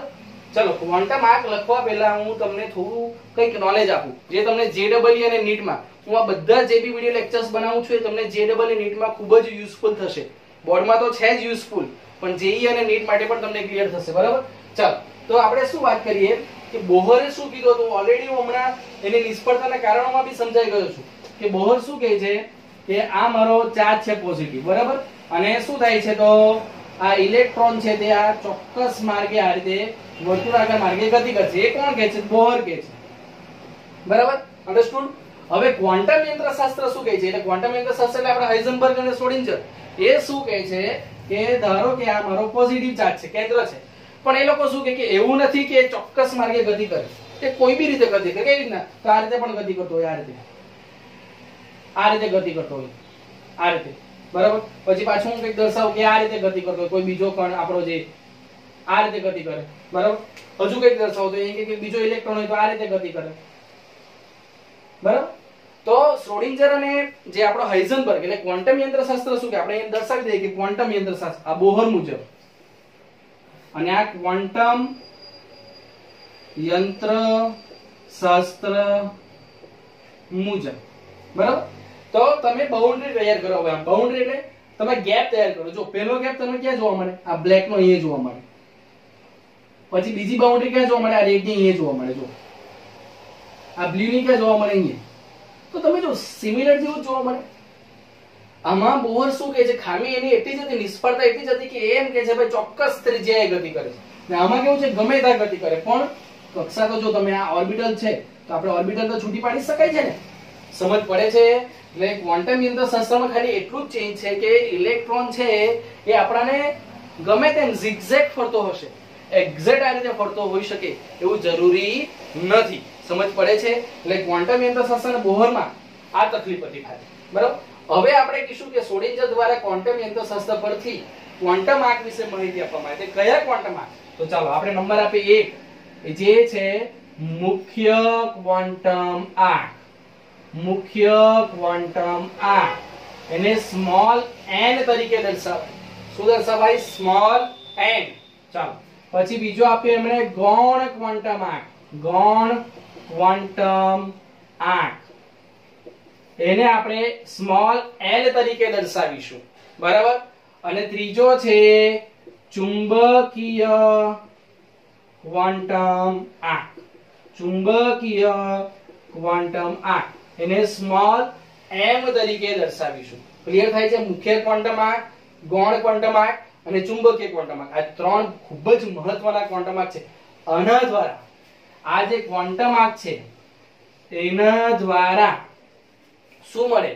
ચલો ક્વોન્ટમ આંક લખવા પહેલા હું તમને થોડું કંઈક નોલેજ આપું, જે તમને જેડબલઈ અને નીટમાં હું આ બધા જે બી વિડિયો લેક્ચર્સ બનાવું છું એ તમને જેડબલઈ નીટમાં ખૂબ જ યુઝફુલ થશે. બોર્ડમાં તો છે જ યુઝફુલ, પણ જેઈ અને નીટ માટે પણ તમને ક્લિયર થશે. બરાબર. ચાલો તો આપણે શું વાત કરીએ કે બોહરે શું કીધું હતું. ઓલરેડી હું હમણાં એની નિષ્ફળતાના કારણોમાં બી સમજાઈ ગયો છું કે બોહર શું કહે છે કે આ મારો ચાર્જ છે પોઝિટિવ. બરાબર. અને શું થાય છે તો આ ઇલેક્ટ્રોન છે તે આ ચોક્કસ માર્ગે આ રીતે વર્તુળાકાર માર્ગે ગતિ કરશે. એ કોણ કહે છે? બોહર કહે છે. બરાબર. અન્ડરસ્ટુડ. હવે ક્વોન્ટમ યંત્રશાસ્ત્ર શું કહે છે? એટલે ક્વોન્ટમ યંત્રશાસ્ત્ર એટલે આપણે હાઇઝનબર્ગ અને શ્રોડિંજર એ શું કહે છે કે ધારો કે આ મારો પોઝિટિવ ચાર્જ છે, કેન્દ્ર છે, પણ એ લોકો શું કહે કે એવું નથી કે ચોક્કસ માર્ગે ગતિ કરે, તે કોઈ બી રીતે ગતિ કરે. કેવી રીતના? તો આ રીતે પણ ગતિ કરતો હોય, આ રીતે ગતિ કરતો હોય, આ રીતે. બરાબર. પછી પાછું હું કંઈક દર્શાવું કે આ રીતે ગતિ કરતો હોય કોઈ બીજો કણ આપણો જે આ રીતે ગતિ કરે. બરાબર. હજુ કંઈક દર્શાવું તો એ કે બીજો ઇલેક્ટ્રોન હોય તો આ રીતે ગતિ કરે. બરાબર. તો શ્રોડિંજર અને જે આપણો હાઇઝનબર્ગ એટલે ક્વોન્ટમ યંત્રશાસ્ત્ર શું કે આપણે એ દર્શાવી દઈએ કે ક્વોન્ટમ યંત્રશાસ્ત્ર આ બોહર મુજબ અને આ ક્વોન્ટમ યંત્રશાસ્ત્ર મુજબ. બરાબર. તો તમે બાઉન્ડ્રી તૈયાર કરો. હવે બાઉન્ડ્રી એટલે તમે ગેપ તૈયાર કરો. જો પહેલો ગેપ તમને ક્યાં જોવા મળે? આ બ્લેક નો અહીંયા જોવા મળે. પછી બીજી બાઉન્ડ્રી ક્યાં જોવા મળે? આ રેડ ની અહીંયા જોવા મળે. જો આ બ્લુ ની ક્યાં જોવા મળે? અહીંયા. તો તમે જો સિમિલર જેવું જોવા મળે. આમાં બોહર શું કહે છે? ખામી એની એટલી જ હતી, નિષ્ફળતા એટલી જ હતી કે એમ કહે છે ભાઈ ચોક્કસ ત્રિજ્યાએ ગતિ કરે છે. ને આમાં કેવું છે? ગમે ત્યાં ગતિ કરે. પણ કક્ષા તો જો તમે આ ઓર્બિટલ છે તો આપણે ઓર્બિટલ તો છૂટી પાડી શકાય છે ને. સમજ પડે છે? એટલે ક્વોન્ટમ યંત્રશાસ્ત્રમાં ખાલી એટલું જ ચેન્જ છે કે ઇલેક્ટ્રોન છે એ આપણાને ગમે તેમ ઝિગઝેગ ફરતો હશે, એક્ઝેક્ટ આ રીતે ફરતો હોઈ શકે એવું જરૂરી નથી. સમજ પડે છે? એટલે ક્વોન્ટમ યંત્રશાસ્ત્ર અને બોહરમાં આ તકલીફ હતી ખાલી. બરાબર. હવે આપણે કહીશું કે શ્રોડિંજર દ્વારા ક્વોન્ટમ યંત્રશાસ્ત્ર પરથી ક્વોન્ટમ આંક વિશે માહિતી આપવામાં આવે. કયા ક્વોન્ટમ આંક? તો ચાલો આપણે નંબર આપીએ 1, જે છે મુખ્ય ક્વોન્ટમ આંક. મુખ્ય ક્વોન્ટમ આંક એને સ્મોલ n તરીકે દર્શાવાય. શું દર્શાવાય? Small n. ચાલો પછી બીજો આપ્યો એમણે ગૌણ ક્વોન્ટમ આંક. ગૌણ ક્વોન્ટમ આંક એને આપણે સ્મોલ l તરીકે દર્શાવીશું. બરાબર. અને ત્રીજો છે ચુંબકીય ક્વોન્ટમ આંક. ચુંબકીય ક્વોન્ટમ આંક એને સ્મોલ m તરીકે દર્શાવીશું. ક્લિયર થાય છે? મુખ્ય ક્વોન્ટમ આંક, ગૌણ ક્વોન્ટમ આંક અને ચુંબકીય ક્વોન્ટમ આંક. આ ત્રણ ખૂબ જ મહત્વના ક્વોન્ટમ આંક છે. આના દ્વારા આ જે ક્વોન્ટમ આંક છે એના દ્વારા શું મળે?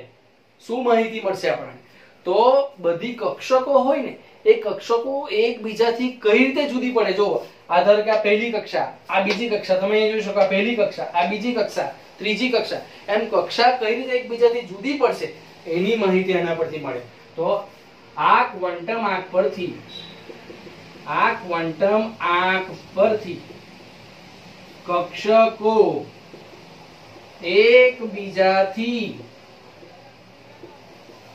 શું માહિતી મળશે આપણને? તો બધી કક્ષકો હોય ને એ કક્ષકો એકબીજાથી કઈ રીતે જુદી પડે. જો આધાર કે આ પહેલી કક્ષા, આ બીજી કક્ષા, તમે અહીં જોઈ શકો આ પહેલી કક્ષા, આ બીજી કક્ષા, ત્રીજી કક્ષા, એમ કક્ષા કઈ રીતે એકબીજાથી જુદી પડશે એની માહિતી આના પરથી મળે. તો આ ક્વોન્ટમ આંક પરથી કક્ષકો એકબીજાથી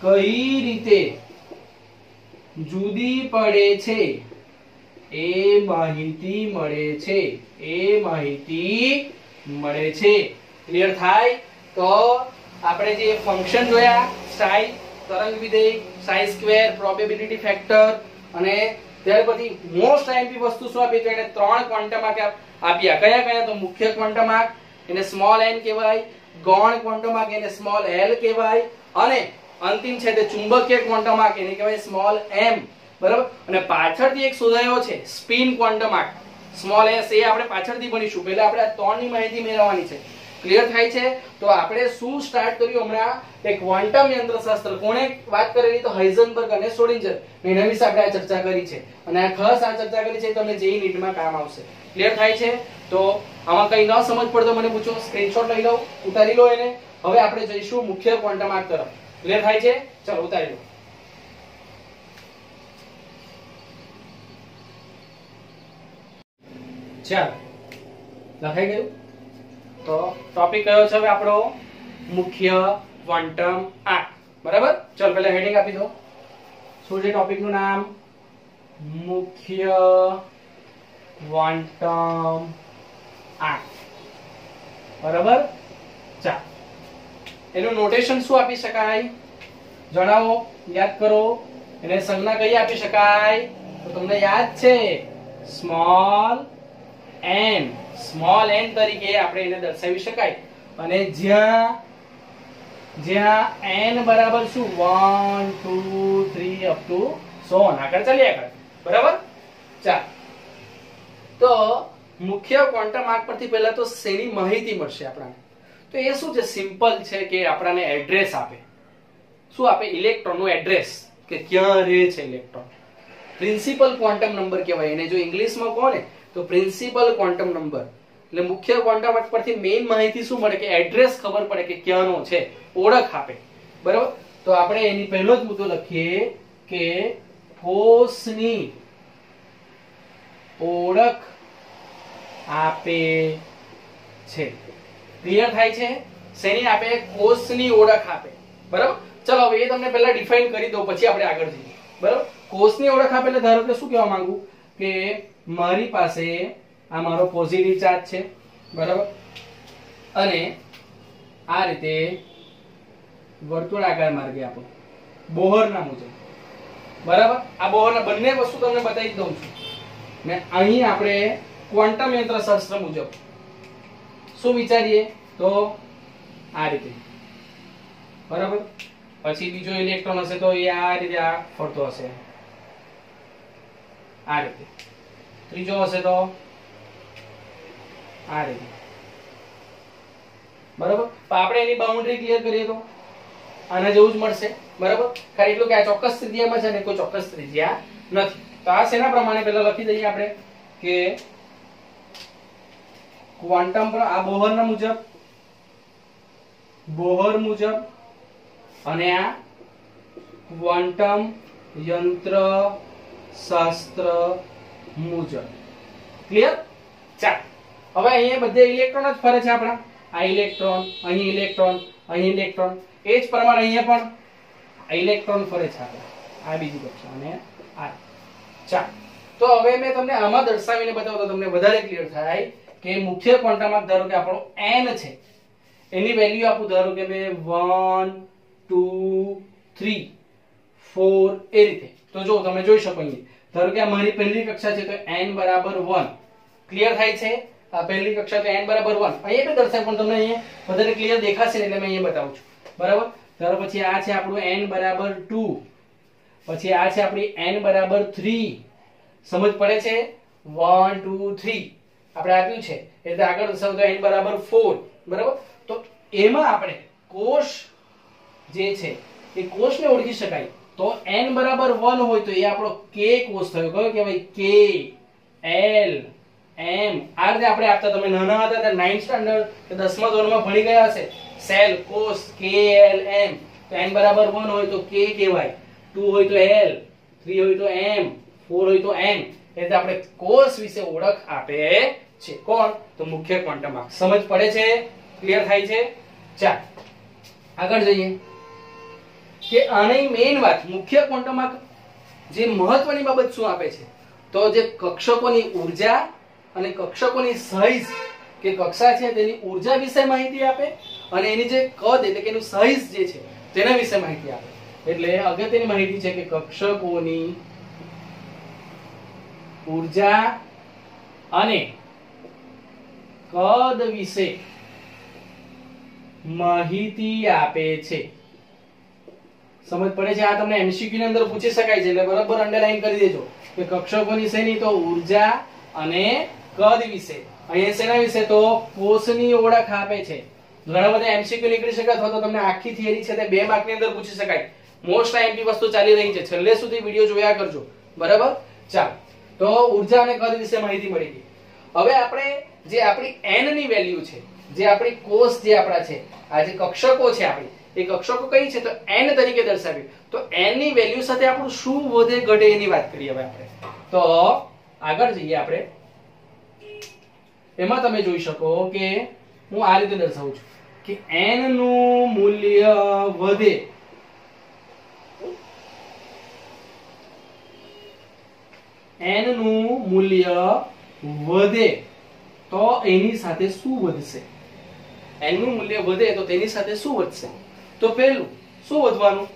કઈ રીતે જુદી પડે છે એ માહિતી મળે છે. ક્લિયર થાય? તો આપણે જે ફંક્શન જોયા, સાઈ, તરંગ વિધેય, સાઈ સ્ક્વેર, પ્રોબેબિલિટી ફેક્ટર અને ત્યાર પછી મોસ્ટ આઈએમપી વસ્તુ શું આપી? તો એને ત્રણ ક્વોન્ટમ આંક આપ્યા. કયા કયા? તો મુખ્ય ક્વોન્ટમ આંક એને સ્મોલ n કહેવાય, ગૌણ ક્વોન્ટમ આંક એને સ્મોલ l કહેવાય અને અંતિમ છે તે ચુંબકીય ક્વોન્ટમ આંક એને કહેવાય સ્મોલ m. બરાબર. અને પાછળથી એક શોધાયો છે સ્પિન ક્વોન્ટમ આંક સ્મોલ s. એ આપણે પાછળથી ભણીશું. પહેલા આપણે આ ત્રણની માહિતી મેળવવાની છે. ક્લિયર થાય છે? તો આપણે શું સ્ટાર્ટ કર્યું હમણાં? એ ક્વોન્ટમ યંત્રશાસ્ત્ર કોણે વાત કરેલી? તો હાઇઝનબર્ગ અને શ્રોડિંજર. એના વિશે આપણે આ ચર્ચા કરી છે અને આ ખાસ આ ચર્ચા કરી છે તમને જેઈ નીટમાં કામ આવશે. ક્લિયર થાય છે? તો આમાં કઈ ન સમજ પડતો મને પૂછો, સ્ક્રીનશોટ લઈ લો, ઉતારી લો એને. હવે આપણે જઈશું મુખ્ય ક્વોન્ટમ આંક તરફ. ક્લિયર થાય છે? ચલો ઉતારી લો. ચાલો લખાઈ ગયું? તો ટોપિક કયો છે હવે આપણો? મુખ્ય ક્વોન્ટમ આંક. બરાબર. ચલ પહેલા હેડિંગ આપી દો. શું છે ટોપિક નું નામ? મુખ્ય ક્વોન્ટમ આંક. બરાબર. ચાલ એનું નોટેશન શું આપી શકાય જણાવો, યાદ કરો. એને સંજ્ઞા કઈ આપી શકાય? તો તમને યાદ છે સ્મોલ n. સ્મોલ n તરીકે આપણે એને દર્શાવી શકાય. અને જ્યાં n બરાબર શું 1 2 3 અપ ટુ સો આગળ ચાલ્યા કરે. બરાબર. ચાલ તો મુખ્ય ક્વોન્ટમ આંક પરથી પહેલા તો શેની માહિતી મળશે આપણને? તો એ શું છે? સિમ્પલ છે કે આપણને એડ્રેસ આપે. શું આપે? ઇલેક્ટ્રોનનું એડ્રેસ, કે ક્યાં રહે છે ઇલેક્ટ્રોન. પ્રિન્સિપલ ક્વોન્ટમ નંબર કહેવાય એને. જો ઇંગ્લિશમાં કહો ને તો પ્રિન્સિપલ ક્વોન્ટમ નંબર. એટલે મુખ્ય ક્વોન્ટમ આંક પરથી મેઇન માહિતી શું મળે? કે એડ્રેસ ખબર પડે કે ક્યાંનો છે, ઓળખ આપે. બરાબર. તો આપણે એની પહેલો જ મુદ્દો લખીએ કે કોષની ઓળખ આપે છે. ક્લિયર થાય છે? શેની આપે? કોષની ઓળખ આપે. બરાબર. ચલો હવે એ તમને પહેલા ડિફાઇન કરી દો, પછી આપણે આગળ જઈએ. બરાબર. કોષની ઓળખ આપે એટલે ધારો કે શું કહેવા માંગુ કે મારી પાસે આ મારો પોઝિટિવ ચાર્જ છે. બરાબર. અને આ રીતે વર્તુળાકાર માર્ગે આપો બોહરના મુજબ. બરાબર. આ બોહરના બંને વસ્તુ તમને બતાવી દઉં છું. ને અહીં આપણે ક્વોન્ટમ યંત્રશાસ્ત્ર મુજબ શું વિચારીએ? તો આ રીતે. બરાબર. પછી બીજો ઇલેક્ટ્રોન હશે તો એ આ રીતે આ ફરતો હશે, આ રીતે. ત્રીજો હશે તો આ રીતે. બરાબર. આપણે એની બાઉન્ડ્રી ક્લિયર કરીએ તો આના જેવું જ મળશે. બરાબર. ખાલી એટલું કે આ ચોક્કસ ત્રિજ્યામાં છે ને કોઈ ચોક્કસ ત્રિજ્યા નથી. તો આ શેના પ્રમાણે પહેલા લખી દઈએ આપણે કે ક્વોન્ટમ પર આ બોહરના મુજબ, બોહર મુજબ, અને આ ક્વોન્ટમ યંત્ર શાસ્ત્ર મુજબ. ક્લિયર? ચાલ હવે અહીંયા બધે ઇલેક્ટ્રોન જ ફરે છે આપણા. આ ઇલેક્ટ્રોન, અહીં ઇલેક્ટ્રોન, અહીં ઇલેક્ટ્રોન. એ જ પ્રમાણે અહીંયા પણ ઇલેક્ટ્રોન ફરે છે આપણા. આ બીજી કક્ષા અને આ. ચાલ તો હવે મેં તમને આમાં દર્શાવીને બતાવું તો તમને વધારે ક્લિયર થાય કે મુખ્ય ક્વોન્ટમ આંક ધારો કે આપણો n છે, એની વેલ્યુ આપું ધારો કે મેં 1 2 3 4 એ રીતે. તો જો તમે જોઈ શકો અહીં ધારો કે આ મારી પહેલી કક્ષા છે તો n બરાબર 1. ક્લિયર થાય છે? આ પહેલી કક્ષા તો n બરાબર 1 અહીંયા પણ દર્શાવ, પણ તમને અહીંયા વધારે ક્લિયર દેખાશે ને એટલે મેં અહીંયા બતાવું છું. બરાબર. ત્યાર પછી આ છે આપણું n બરાબર 2, પછી આ છે આપણી n બરાબર 3. સમજ પડે છે? 1 2 3 આપણે આપ્યું છે એટલે આગળ દર્શાવ તો n બરાબર 4. બરાબર. તો એમાં આપણે કોષ જે છે એ કોષને ઓળખી શકાય. તો n બરાબર 1 હોય તો એ આપણો k કોષ થયો. કયો કહેવાય? k l m. આ રીતે આપણે આપતા. તમે નાના હતા ત્યારે 9th સ્ટાન્ડર્ડ કે 10મા ધોરણમાં ભણી ગયા હશે. સેલ, કોષ, k l m. તો n બરાબર 1 હોય તો k કહેવાય, 2 હોય તો l, 3 હોય તો m, 4 હોય તો n. એટલે આપણે કોષ વિશે ઓળખ આપે છે. કોણ? તો મુખ્ય ક્વોન્ટમ આંક. સમજ પડે છે? ક્લિયર થાય છે? ચાલ આગળ જઈએ કે આની મેઇન વાત મુખ્ય ક્વોન્ટમ આંક જે મહત્વની બાબત શું આપે છે? તો જે કક્ષકોની ઊર્જા અને કક્ષકોની સાઇઝ કે કક્ષા છે તેની ઊર્જા વિશે માહિતી આપે, અને એની જે કદ એટલે કે એનું સાઇઝ જે છે તેના વિશે માહિતી આપે. એટલે અગત્યની માહિતી છે કે કક્ષકોની ઊર્જા અને કદ વિશે માહિતી આપે છે. સમજ પડે છે? આ તમને એમસીક્યુ ની અંદર પૂછી શકાય છે એટલે બરાબર અંડરલાઈન કરી દેજો કે કક્ષકોની શેની? તો ઊર્જા અને કદ વિશે. અહીંયા શેના વિશે? તો કોષની ઓળખ આપે છે. ઘણા બધા એમસીક્યુ નીકળી શકે અથવા તો તમને આખી થિયરી છે તે 2 માર્ક ની અંદર પૂછી શકાય. મોસ્ટ આઈએમપી વસ્તુ ચાલી રહી છે, છેલ્લે સુધી વિડિયો જોયા કરજો. બરાબર. ચાલ તો ઊર્જા અને કદ વિશે માહિતી મળી ગઈ. હવે આપણે જે આપણી n ની વેલ્યુ છે, જે આપણી કોષ જે આપણા છે, આ જે કક્ષકો છે આપણી, એ કક્ષકો કઈ છે? તો n તરીકે દર્શાવી. તો n ની વેલ્યુ સાથે આપણું શું વધે ઘટે એની વાત કરીએ હવે આપણે. તો આગળ જઈએ આપણે. એમાં તમે જોઈ શકો કે હું આ રીતે દર્શાવું છું કે n નું મૂલ્ય વધે n નું મૂલ્ય વધે તો એની સાથે શું વધશે? n નું મૂલ્ય વધે તો તેની સાથે શું વધશે? તો પહેલું શું વધવાનું?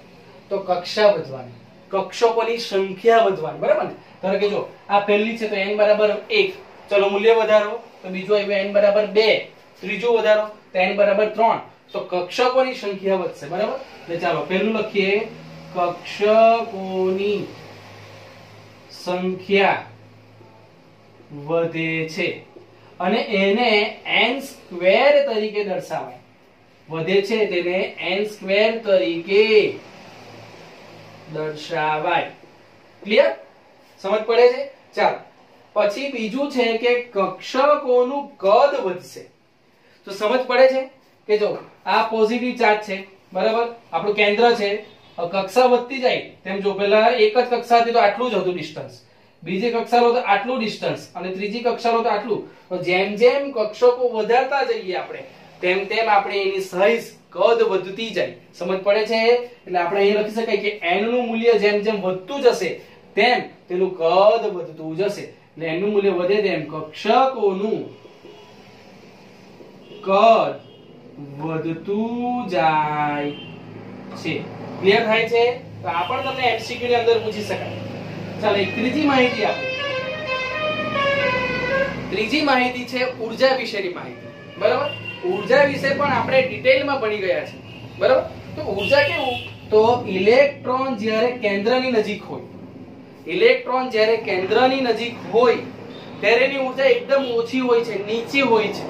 તો કક્ષા વધવાની, કક્ષકોની સંખ્યા વધવાની, બરાબર ને? ધારો કે જો આ પહેલી છે તો n બરાબર 1, ચલો મૂલ્ય વધારો, તો બીજો આવ્યો n બરાબર 2, ત્રીજો વધારો તો n બરાબર 3, તો કક્ષકોની સંખ્યા વધશે, બરાબર? તો ચાલો પહેલું લખીએ, કક્ષકોની સંખ્યા વધે છે અને એને n સ્ક્વેર તરીકે દર્શાવાય. વધે છે તેને n સ્ક્વેર તરીકે દર્શાવાય. ક્લિયર? સમજ પડે છે? ચાલો પછી બીજું છે કે કક્ષકોનું કદ વધશે. તો સમજ પડે છે કે જો આ પોઝિટિવ ચાર્જ છે, બરાબર? આપણું કેન્દ્ર છે, કક્ષા વધતી જાય તેમ જો પેલા એક જ કક્ષા હતી તો આટલું જ હતું ડિસ્ટન્સ, બીજી કક્ષા લો તો આટલું ડિસ્ટન્સ અને ત્રીજી કક્ષા લો તો આટલું. તો જેમ જેમ કક્ષકો વધારતા જઈએ આપણે તેમ તેમ આપણે એની સાઈઝ કદ વધતી જાય. સમજ પડે છે? એટલે આપણે અહીં લખી શકાય કે n નું મૂલ્ય જેમ જેમ વધતું જશે તેમ તેનું કદ વધતું જશે. એટલે n નું મૂલ્ય વધે તેમ કક્ષકોનું કદ વધતું જાય છે. ક્લિયર થાય છે? તો આ પણ તમને MCQ ની અંદર પૂછી શકાય. ચાલો એક ત્રીજી માહિતી આપો. ત્રીજી માહિતી છે ઊર્જા વિશેની માહિતી, બરાબર? ઊર્જા વિશે પણ આપણે ડિટેલમાં ભણી ગયા છે, બરાબર? તો ઊર્જા કેવું? તો ઇલેક્ટ્રોન જ્યારે કેન્દ્રની નજીક હોય, ઇલેક્ટ્રોન જ્યારે કેન્દ્રની નજીક હોય ત્યારે એની ઊર્જા એકદમ ઓછી હોય છે, નીચી હોય છે,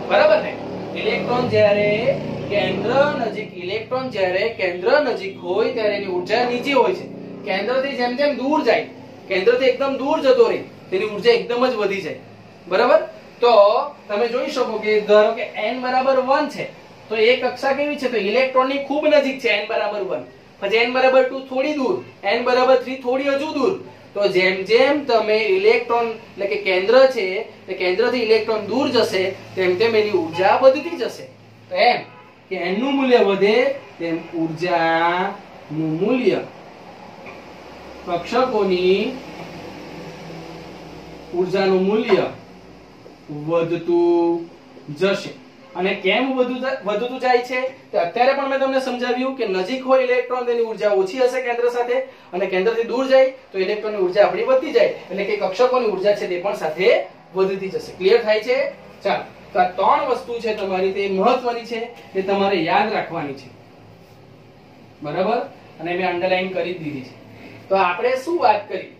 બરાબર ને? ઇલેક્ટ્રોન જ્યારે કેન્દ્ર નજીક હોય ત્યારે એની ઊર્જા નીચી હોય છે. કેન્દ્રથી જેમ જેમ દૂર જાય, કેન્દ્રથી એકદમ દૂર જતો રહે તેની ઊર્જા એકદમ જ વધી જાય, બરાબર? તો તમે જોઈ શકો કે ધારો કે n બરાબર 1 છે તો એ કક્ષા કેવી છે? તો ઇલેક્ટ્રોનની ખૂબ નજીક છે, n બરાબર 1. પછી n બરાબર 2 થોડી દૂર, n બરાબર 3 થોડી હજુ દૂર. તો જેમ જેમ તમે ઇલેક્ટ્રોન એટલે કે કેન્દ્ર છે તે કેન્દ્રથી ઇલેક્ટ્રોન દૂર જશે તેમ તેમ એની ઊર્જા વધતી જશે. તો એમ કે n નું મૂલ્ય વધે તેમ ઊર્જાનું મૂલ્ય, કક્ષકોની ઊર્જાનું મૂલ્ય વધતું જશે. અને કેમ વધતું જાય છે? તો અત્યારે પણ મેં તમને સમજાવ્યું કે નજીક હોય ઇલેક્ટ્રોન તેની ઊર્જા ઓછી હશે કેન્દ્ર સાથે, અને કેન્દ્રથી દૂર જાય તો ઇલેક્ટ્રોનની ઊર્જા આપણી વધતી જાય, એટલે કે કક્ષકોની ઊર્જા છે તે પણ સાથે વધતી જશે. ક્લિયર થાય છે? ચાલો તો આ ત્રણ વસ્તુ છે તમારી તે મહત્વની છે, તે તમારે યાદ રાખવાની છે, બરાબર? અને મેં અંડરલાઈન કરી દીધી છે. તો આપણે શું વાત કરી?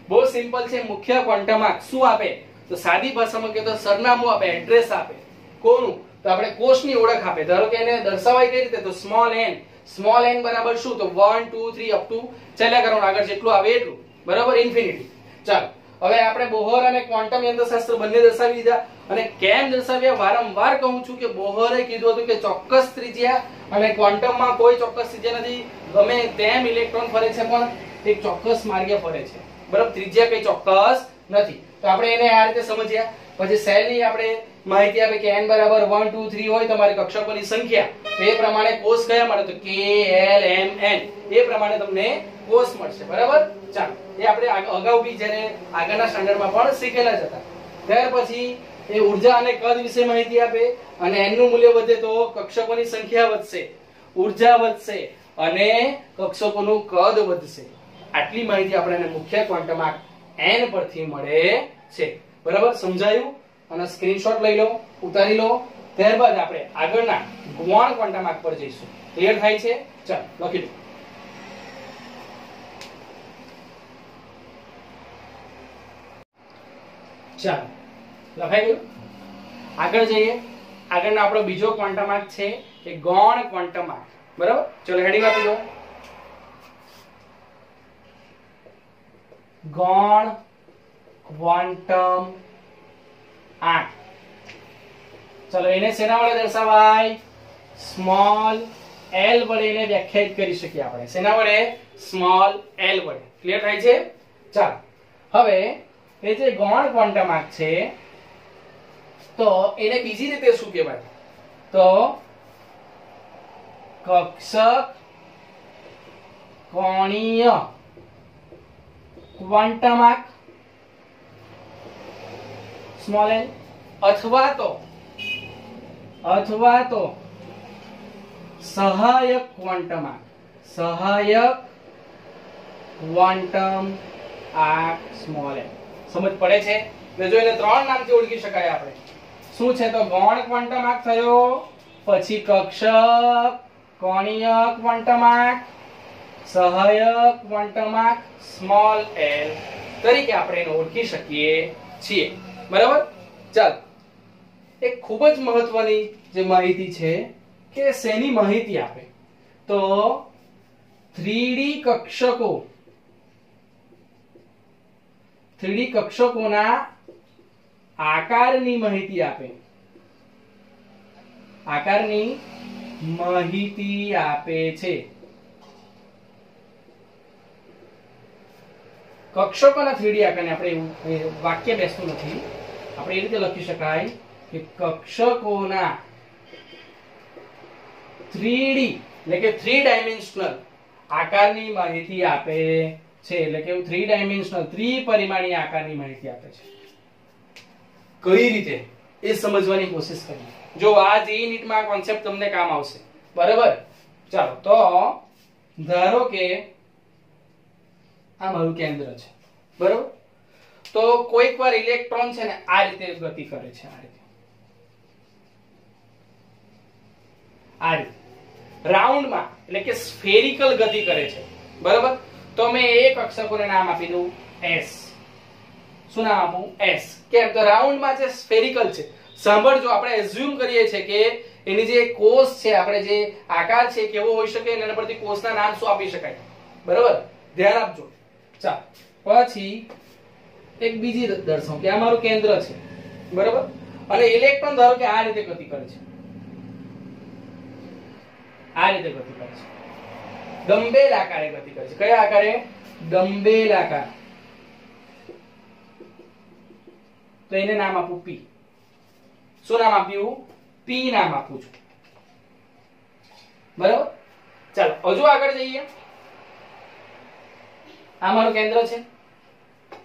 બહુ સિમ્પલ છે. મુખ્ય ક્વોન્ટમ આંક શું આપે? તો સાદી ભાષામાં કહે તો સરનામું આપે, એડ્રેસ આપે. કોનું? તો આપણે કોષની ઓળખ આપે. ધારો કે એને દર્શાવાય કઈ રીતે? તો સ્મોલ n. સ્મોલ n બરાબર શું? તો 1 2 3 અપ ટુ ચાલ્યા કરવાનું, આગળ જેટલું આવે એટલું, બરાબર? ઇન્ફિનિટી. ચાલો હવે આપણે બોહર અને ક્વોન્ટમ યંત્રશાસ્ત્ર બંને દર્શાવી દીધા. અને કેમ દર્શાવ્યા? વારંવાર કહું છું કે બોહરે કીધું હતું કે ચોક્કસ ત્રિજ્યા, અને ક્વોન્ટમમાં કોઈ ચોક્કસ ત્રિજ્યા નથી. ગમે તેમ ઇલેક્ટ્રોન ફરે છે પણ એક ચોક્કસ માર્ગે ફરે છે, બરાબર? ત્રિજ્યા કઈ ચોક્કસ નથી. તો આપણે એને આ રીતે સમજ્યા. પછી સેલની આપણે માહિતી આપે કે n બરાબર 1 2 3 હોય તમારી કક્ષકોની સંખ્યા, તો એ પ્રમાણે કોષ કયા મળે? તો k l m n, એ પ્રમાણે તમને કોષ મળશે, બરાબર? ચાલો એ આપણે અગાઉ બી જ્યારે આગળના સ્ટાન્ડર્ડમાં પણ શીખેલા જ હતા. ત્યાર પછી એ ઊર્જા અને કદ વિશે માહિતી આપે, અને n નું મૂલ્ય વધે તો કક્ષકોની સંખ્યા વધશે, ઊર્જા વધશે અને કક્ષકોનું કદ વધશે. આટલી માહિતી આપણને મુખ્ય ક્વોન્ટમ આંક n પરથી મળે છે, બરાબર? સમજાયું? અને સ્ક્રીનશોટ લઈ લો, ઉતારી લો. ત્યારબાદ આપણે આગળના ગૌણ ક્વોન્ટમ આંક પર જઈશું. ક્લિયર થાય છે? ચાલો લખી લો. ચાલો લખાઈ ગયું? આગળ જઈએ. આગળનો આપણો બીજો ક્વોન્ટમ આંક છે એ ગૌણ ક્વોન્ટમ આંક, બરાબર? ચલો હેડિંગ આપી દો. ગૌણ ક્વોન્ટમ આંક. ચલો એને શેના વડે દર્શાવાય? સ્મોલ l વડે એને વ્યાખ્યાયિત કરી શકીએ આપણે. શેના વડે? સ્મોલ l વડે. ક્લિયર થાય છે? ચાલો હવે એ જે ગૌણ ક્વોન્ટમ આંક છે તો એને બીજી રીતે શું કહેવાય? તો કક્ષક કોણીય ક્વોન્ટમ આંક, સ્મોલ એલ, અથવા તો સહાયક ક્વોન્ટમ આંક, સહાયક ક્વોન્ટમ આંક સ્મોલ એલ. સમજ પડે છે? એટલે જો એને ત્રણ નામથી ઓળખી શકાય આપણે. શું છે તો ગૌણ ક્વોન્ટમ આંક થયો, પછી કક્ષક કોણીય ક્વોન્ટમ આંક, સહાયક ક્વોન્ટમ આંક સ્મોલ એલ તરીકે આપણે એને ઓળખી શકીએ છીએ. બરાબર? ચાલ, એક ખૂબ જ મહત્વની જે માહિતી છે કે શેની માહિતી આપે તો 3D કક્ષકોના આકારની માહિતી આપે. આકારની માહિતી આપે છે. કક્ષકોના 3D આકારને આપણે એવું વાક્ય બેસતું નથી, આપણે એ રીતે લખી શકાય કે કક્ષકોના 3D એટલે કે 3 ડાયમેન્શનલ આકારની માહિતી આપે છે. એટલે કે 3 ડાયમેન્શનલ ત્રિપરિમાણીય આકારની માહિતી આપે છે. કઈ રીતે એ સમજવાની કોશિશ કરીએ. જો આ જેઈ નીટમાં કોન્સેપ્ટ તમને કામ આવશે. બરાબર? ચાલો, તો ધારો કે આ મારું કેન્દ્ર છે. બરાબર? તો કોઈક વાર ઇલેક્ટ્રોન છે ને આ રીતે ગતિ કરે છે. આ રીતે રાઉન્ડમાં એટલે કે સ્ફેરિકલ ગતિ કરે છે. બરાબર? તો મેં એક કક્ષકોને નામ આપી દઉં S. શું નામ આપું? S. કેમ તો રાઉન્ડમાં જે સ્ફેરિકલ છે. સાંભળજો, આપણે એઝ્યુમ કરીએ છીએ કે એની જે કોષ છે, આપણે જે આકાર છે કેવો હોઈ શકે એના પરથી કોષના નામ શું આપી શકાય. બરાબર? ધ્યાન આપજો. ચાલ, પછી એક બીજી દર્શાવું કે આ મારું કેન્દ્ર છે. બરાબર? અને ઇલેક્ટ્રોન ધારો કે આ રીતે ગતિ કરે છે. આ રીતે ગતિ કરે છે. ડમ્બેલ આકારે ગતિ કરે છે. કયા આકારે? ડમ્બેલ આકાર. તો એને નામ આપું P. શું નામ આપ્યું? P નામ આપું છું. બરાબર? ચાલો, હજુ આગળ જઈએ. આ મારું કેન્દ્ર છે.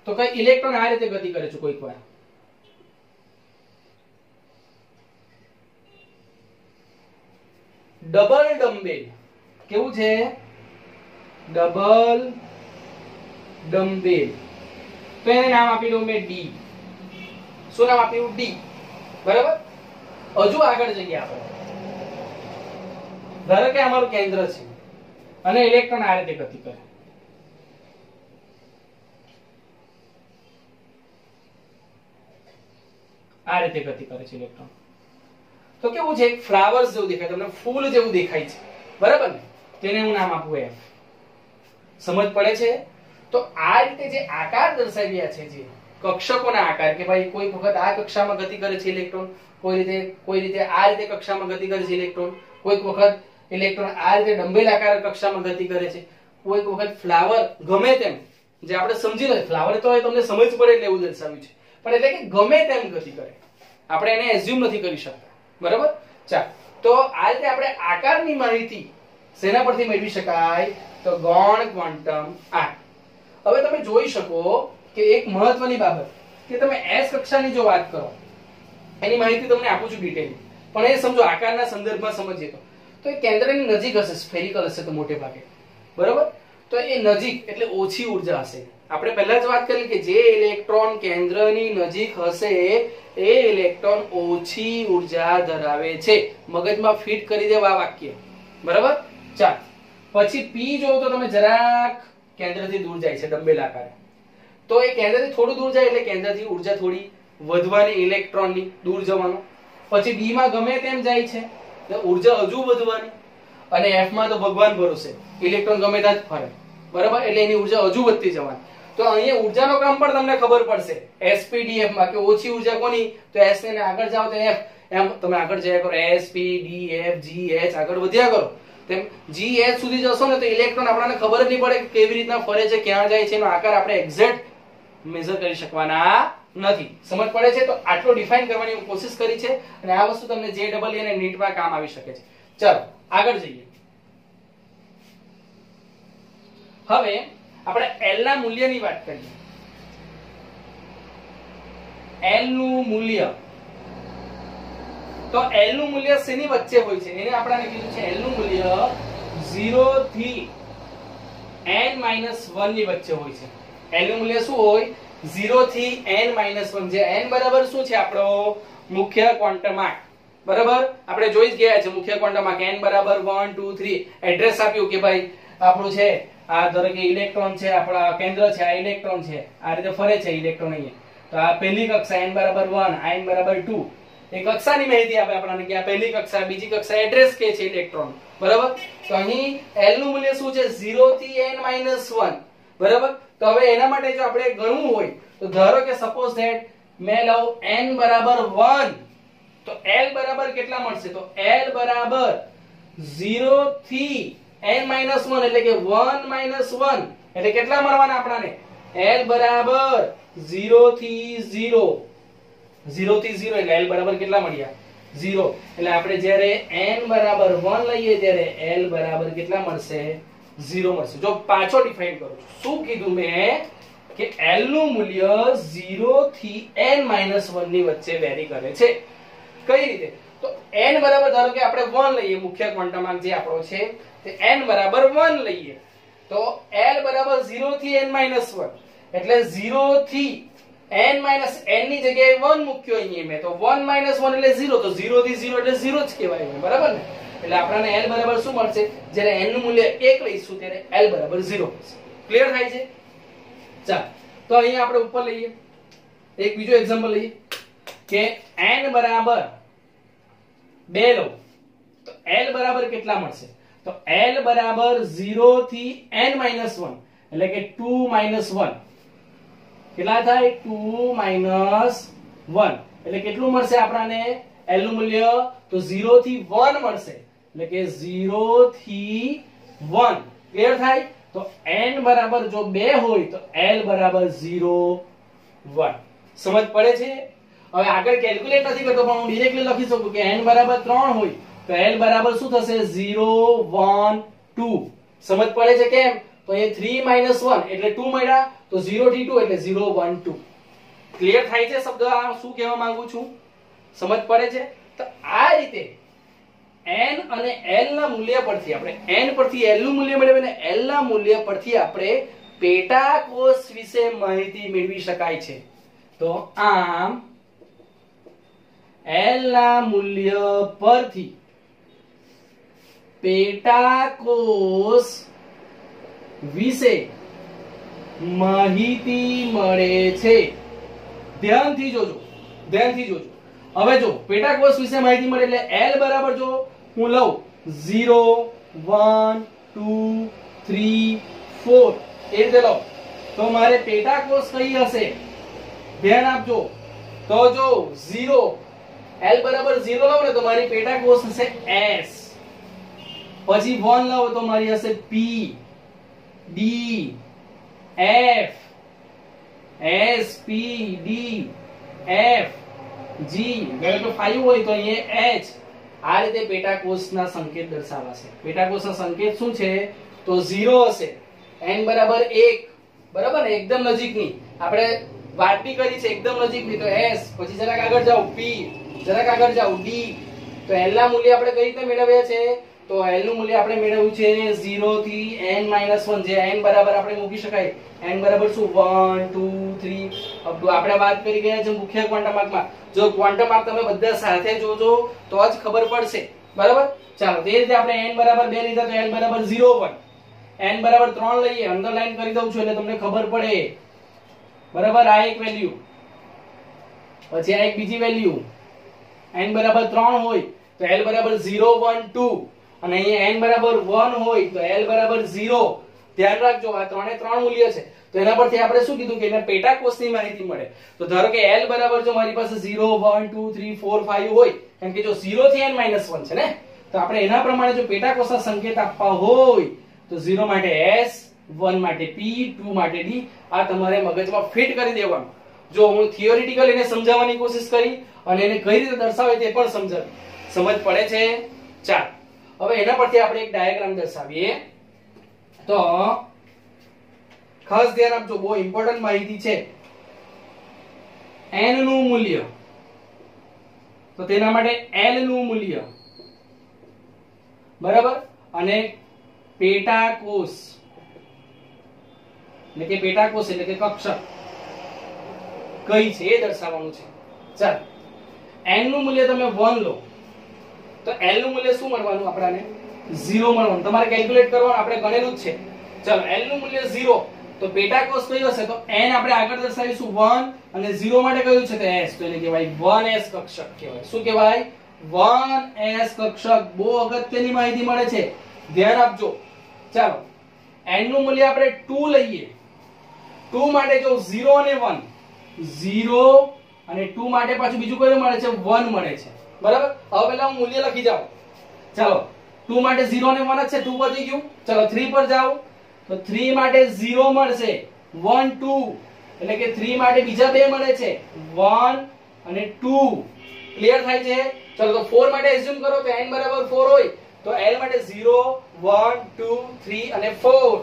તો કઈ ઇલેક્ટ્રોન આ રીતે ગતિ કરે છે કોઈક વાર. Double dumbbell. કેવું છે? Double dumbbell. તો એને નામ આપી દઉં મેં D. શું નામ આપ્યું? D. બરાબર? હજુ આગળ જઈએ આપણે. ધારો કે અમારું કેન્દ્ર છે અને ઇલેક્ટ્રોન આ રીતે ગતિ કરે. આ રીતે ગતિ કરે છે ઇલેક્ટ્રોન. તો કેવું છે? એક ફ્લાવર્સ જેવું દેખાય, તમને ફૂલ જેવું દેખાય છે. બરાબર ને? તેને હું નામ આપું F. સમજ પડે છે? તો આ રીતે જે આકાર દર્શાવ્યા છે, જે કક્ષકોના આકાર, કે ભાઈ કોઈ વખત આ કક્ષામાં ગતિ કરે છે ઇલેક્ટ્રોન, કોઈ રીતે આ રીતે કક્ષામાં ગતિ કરે છે ઇલેક્ટ્રોન, કોઈક વખત ઇલેક્ટ્રોન આ રીતે ડમ્બેલ આકાર કક્ષામાં ગતિ કરે છે, કોઈક વખત ફ્લાવર, ગમે તેમ જે આપણે સમજી લઈએ, ફ્લાવર તો તમને સમજ પડે એટલે એવું દર્શાવ્યું છે, પણ એટલે કે ગમે તેમ ગતિ કરે, આપણે એને એઝ્યુમ નથી કરી શકતા. બરાબર? ચાલ, તો આ રીતે આપણે આકારની માહિતી શેના પરથી મેળવી શકાય? તો ગૌણ ક્વોન્ટમ આંક. હવે તમે જોઈ શકો કે એક મહત્વની બાબત કે તમે S કક્ષાની જો વાત કરો, એની માહિતી તમને આપું છું ડિટેલ, પણ એ સમજો આકારના સંદર્ભમાં સમજીએ તો એ કેન્દ્રની નજીક હશે, સ્ફેરિકલ હશે તો મોટે ભાગે. બરાબર? તો એ નજીક એટલે ઓછી ઉર્જા હશે. આપણે પહેલા જ વાત કરી કે જે ઇલેક્ટ્રોન કેન્દ્રની નજીક હશે એ ઇલેક્ટ્રોન ઓછી ઉર્જા ધરાવે છે. મગજમાં ફિટ કરી દેવા આ વાક્ય. બરાબર? ચાલ, પછી P જો તો તમે જરાક કેન્દ્રથી દૂર જાય છે ડમ્બેલ આકારે, તો એ કેન્દ્રથી થોડું દૂર જાય એટલે કેન્દ્રથી ઉર્જા થોડી વધવાની, ઇલેક્ટ્રોનની દૂર જવાનો. પછી D માં ગમે તેમ જાય છે એટલે ઉર્જા હજુ વધવાની, અને F માં તો ભગવાન ભરોસે ઇલેક્ટ્રોન ગમે ત્યાં જ ફરે. બરાબર? એટલે એની ઉર્જા હજુ વધતી જવાની. તો અહીંયા ઉર્જાનો ક્રમ પણ તમને ખબર પડશે S P D F માં, કે ઓછી ઉર્જા કોની? તો S ને આગળ જાઓ તો F, એમ તમે આગળ જયા કરો, S P D F G H આગળ વધ્યા કરો. તેમ G H સુધી જશો ને તો ઇલેક્ટ્રોન આપણને ખબર જ નહીં પડે કે કેવી રીતના ફરે છે, ક્યાં જાય છે, એનો આકાર આપણે એક્ઝેક્ટ મેઝર કરી શકવાના નથી. સમજ પડે છે? તો આટલો ડિફાઇન કરવાની હું કોશિશ કરી છે, અને આ વસ્તુ તમને JEE અને નીટમાં કામ આવી શકે છે. ચાલો આગળ જઈએ. હવે આપણે L ના મૂલ્યની વાત કરીએ. L નું મૂલ્ય, તો L નું મૂલ્ય શેની વચ્ચે હોય છે? એને આપણને કીધું છે L નું મૂલ્ય 0 થી n - 1 ની વચ્ચે હોય છે. L નું મૂલ્ય શું હોય? 0 થી n - 1, જે n બરાબર શું છે આપણો મુખ્ય ક્વોન્ટમ આંક. બરાબર, આપણે જોઈ જ ગયા છે મુખ્ય ક્વોન્ટમ આંક n બરાબર 1 2 3. એડ્રેસ આપ્યું કે ભાઈ આપણું છે આ ધારો કે ઇલેક્ટ્રોન છે, આપણા કેન્દ્ર છે, આ ઇલેક્ટ્રોન છે, આ રીતે ફરે છે ઇલેક્ટ્રોન અહીંયા. તો આ પહેલી કક્ષા n બરાબર 1, n બરાબર 2. એ કક્ષાની માહિતી આપે આપણને કે આ પહેલી કક્ષા, બીજી કક્ષા, એડ્રેસ કે છે ઇલેક્ટ્રોન. બરાબર, તો અહીં L નું મૂલ્ય શું છે? 0 થી n - 1. બરાબર, તો હવે એના માટે જો આપણે ગણવું હોય તો ધારો કે સપોઝ ધેટ મેં લઉં n બરાબર 1, તો L બરાબર કેટલા મળશે? તો L બરાબર 0 થી n - 1 એટલે કે 1 - 1 એટલે કેટલા મળવાના આપણને? L બરાબર 0 થી 0, 0 થી 0 એટલે L બરાબર કેટલા મળ્યા? 0. એટલે આપણે જ્યારે n બરાબર 1 લઈએ ત્યારે L બરાબર કેટલા મળશે? 0 મળશે. જો પાછો ડિફાઇન કરું છું, શું કીધું મેં કે L નું મૂલ્ય 0 થી n - 1 ની વચ્ચે વેરી કરે છે. કઈ રીતે? તો n બરાબર ધારો કે આપણે 1 લઈએ, મુખ્ય ક્વોન્ટમ આંક જે આપણો છે તે n બરાબર 1 લઈએ, તો L બરાબર 0 થી n - 1 એટલે 0 થી n - n ની જગ્યાએ 1 મૂક્યો અહીંયા મેં, તો 1 - 1 એટલે 0, તો 0 થી 0 એટલે 0 જ કહેવાય. બરાબર ને? એટલે આપણને L બરાબર શું મળશે? જ્યારે n નું મૂલ્ય 1 લઈશું ત્યારે L બરાબર 0 મળશે. ક્લિયર થાય છે? ચાલ, તો અહીંયા આપણે ઉપર લઈએ એક બીજો એક્ઝામ્પલ લઈએ કે n બરાબર 2 લઉં તો L બરાબર કેટલા મળશે? તો L બરાબર 0 થી n - 1 એટલે કે 2 - 1. કેટલા થાય? 2 - 1 એટલે કેટલું મળશે આપણને L નું મૂલ્ય? તો 0 થી 1 મળશે એટલે કે 0 થી 1. ક્લિયર થાય? તો n બરાબર જો 2 હોય તો L બરાબર 0 1. સમજ પડે છે? હવે આગળ કેલ્ક્યુલેટ નથી કરતો પણ હું ડાયરેક્ટલી લખી શકું કે n બરાબર 3 હોય તો L બરાબર શું થશે? 0 1 2. સમજ પડે છે કેમ? તો એ 3 - 1 એટલે 2 મળ્યા, તો 0 થી 2 એટલે 0 1 2. ક્લિયર થાય છે શબ્દ? આ શું કહેવા માંગુ છું? સમજ પડે છે? તો આ રીતે n અને L ના મૂલ્ય પરથી આપણે n પરથી L નું મૂલ્ય મેળવીએ ને L ના મૂલ્ય પરથી આપણે પેટા કોષ વિશે માહિતી મેળવી શકાય છે. તો આમ L ના મૂલ્ય પરથી પેટા કોષ વિશે માહિતી મળે છે. ધ્યાનથી જોજો, ધ્યાનથી જોજો. હવે જો પેટા કોષ વિશે માહિતી મળે એટલે L બરાબર જો હું લઉં 0 1 2 3 4 એ રીતે લઉં તો મારે પેટા કોષ કઈ હશે? ધ્યાન આપજો. તો જો 0 L બરાબર 0 લઉં ને તો મારી પેટા કોષ હશે S. પછી 1 લઉં તો મારી હશે P D F S P D F G. એટલે કે 5 હોય તો અહીંયા H. આ રીતે પેટા કોષના સંકેત દર્શાવાશે. પેટા કોષના સંકેત શું છે? તો 0 હશે, n બરાબર 1. બરાબર ને? એકદમ નજીકની આપણે વાત બી કરી છે, એકદમ નજીકની. તો S, પછી જરાક આગળ જાવ P, જરાક આગળ જાવ D. તો L ના મૂલ્ય આપણે કઈ રીતે મેળવ્યા છે? તો L નું મૂલ્ય આપણે મેળવ્યું છે 0 થી n - 1, જે n બરાબર આપણે મૂકી શકાય. n બરાબર શું? 1 2 3 અપ ટુ આપણે વાત કરી ગયા છે મુખ્ય ક્વોન્ટમ આંકમાં. જો ક્વોન્ટમ આંક તમે બધા સાથે જોજો તો જ ખબર પડશે. બરાબર? ચાલો, તે રીતે આપણે n બરાબર 2 લીધા તો n બરાબર 0 1. n બરાબર 3 લઈએ, અંડરલાઈન કરી દઉં છું એટલે તમને ખબર પડે. બરાબર? આ એક વેલ્યુ, પછી આ એક બીજી વેલ્યુ. n બરાબર 3 હોય તો L બરાબર 0 1 2 અને અહીંયા n બરાબર 1 હોય તો L બરાબર 0. ધ્યાન રાખજો, આ ત્રણે ત્રણ મૂલ્ય છે. તો એના પરથી આપણે શું કીધું કે એના પેટા કોષની માહિતી મળે. તો ધારો કે L બરાબર જો મારી પાસે 0 1 2 3 4 5 હોય, કારણ કે જો 0 થી n - 1 છે ને, તો આપણે એના પ્રમાણે જો પેટા કોષના સંકેત આપવા હોય તો 0 માટે S, 1 માટે P, 2 માટે D. આ તમારે મગજમાં ફિટ કરી દેવાનું. જો હું થિયોરિટિકલ એને સમજાવવાની કોશિશ કરી અને એને કઈ રીતે દર્શાવે તે પણ સમજાવી. સમજ પડે છે? ચાલ, હવે એના પરથી આપણે એક ડાયાગ્રામ દર્શાવીએ. તો ખાસ ધ્યાન આપજો, બહુ ઇમ્પોર્ટન્ટ માહિતી છે. n નું મૂલ્ય, તો તેના માટે l નું મૂલ્ય, બરાબર, અને પેટાકોષ એટલે કે પેટાકોષ એટલે કે કક્ષક કઈ છે એ દર્શાવવાનું છે. ચાલો, n નું મૂલ્ય તમે 1 લો તો l નું મૂલ્ય શું મળવાનું આપણને? 0 મળવાનું. તમારે કેલ્ક્યુલેટ કરવાનું, આપણે ગણેલું જ છે. ચાલો, l નું મૂલ્ય 0, તો પેટાકોષ કયો હશે? તો n આપણે આગળ દર્શાવીશું 1 અને 0 માટે કયું છે? તો s, તો એને કહેવાય 1s કક્ષક કહેવાય. શું કહેવાય? 1s કક્ષક. બહુ અગત્યની માહિતી મળે છે, ધ્યાન આપજો. ચાલો, n નું મૂલ્ય આપણે 2 લઈએ. 2 માટે જો 0 અને 1, 0 અને 2 માટે પાછું બીજું કયું મળે છે? 1 મળે છે, બરાબર. હવે પહેલા હું મૂલ્ય લખી જાઉં. ચાલો, 2 માટે 0 અને 1 જ છે, 2 વધી ગયું. ચાલો 3 પર જાઓ તો 3 માટે 0 મળશે, 1 2 એટલે કે 3 માટે બીજા બે મળે છે, 1 અને 2. ક્લિયર થાય છે? ચાલો, તો 4 માટે એઝ્યુમ કરો તો n બરાબર 4 હોય, તો l માટે 0 1 2 3 અને 4.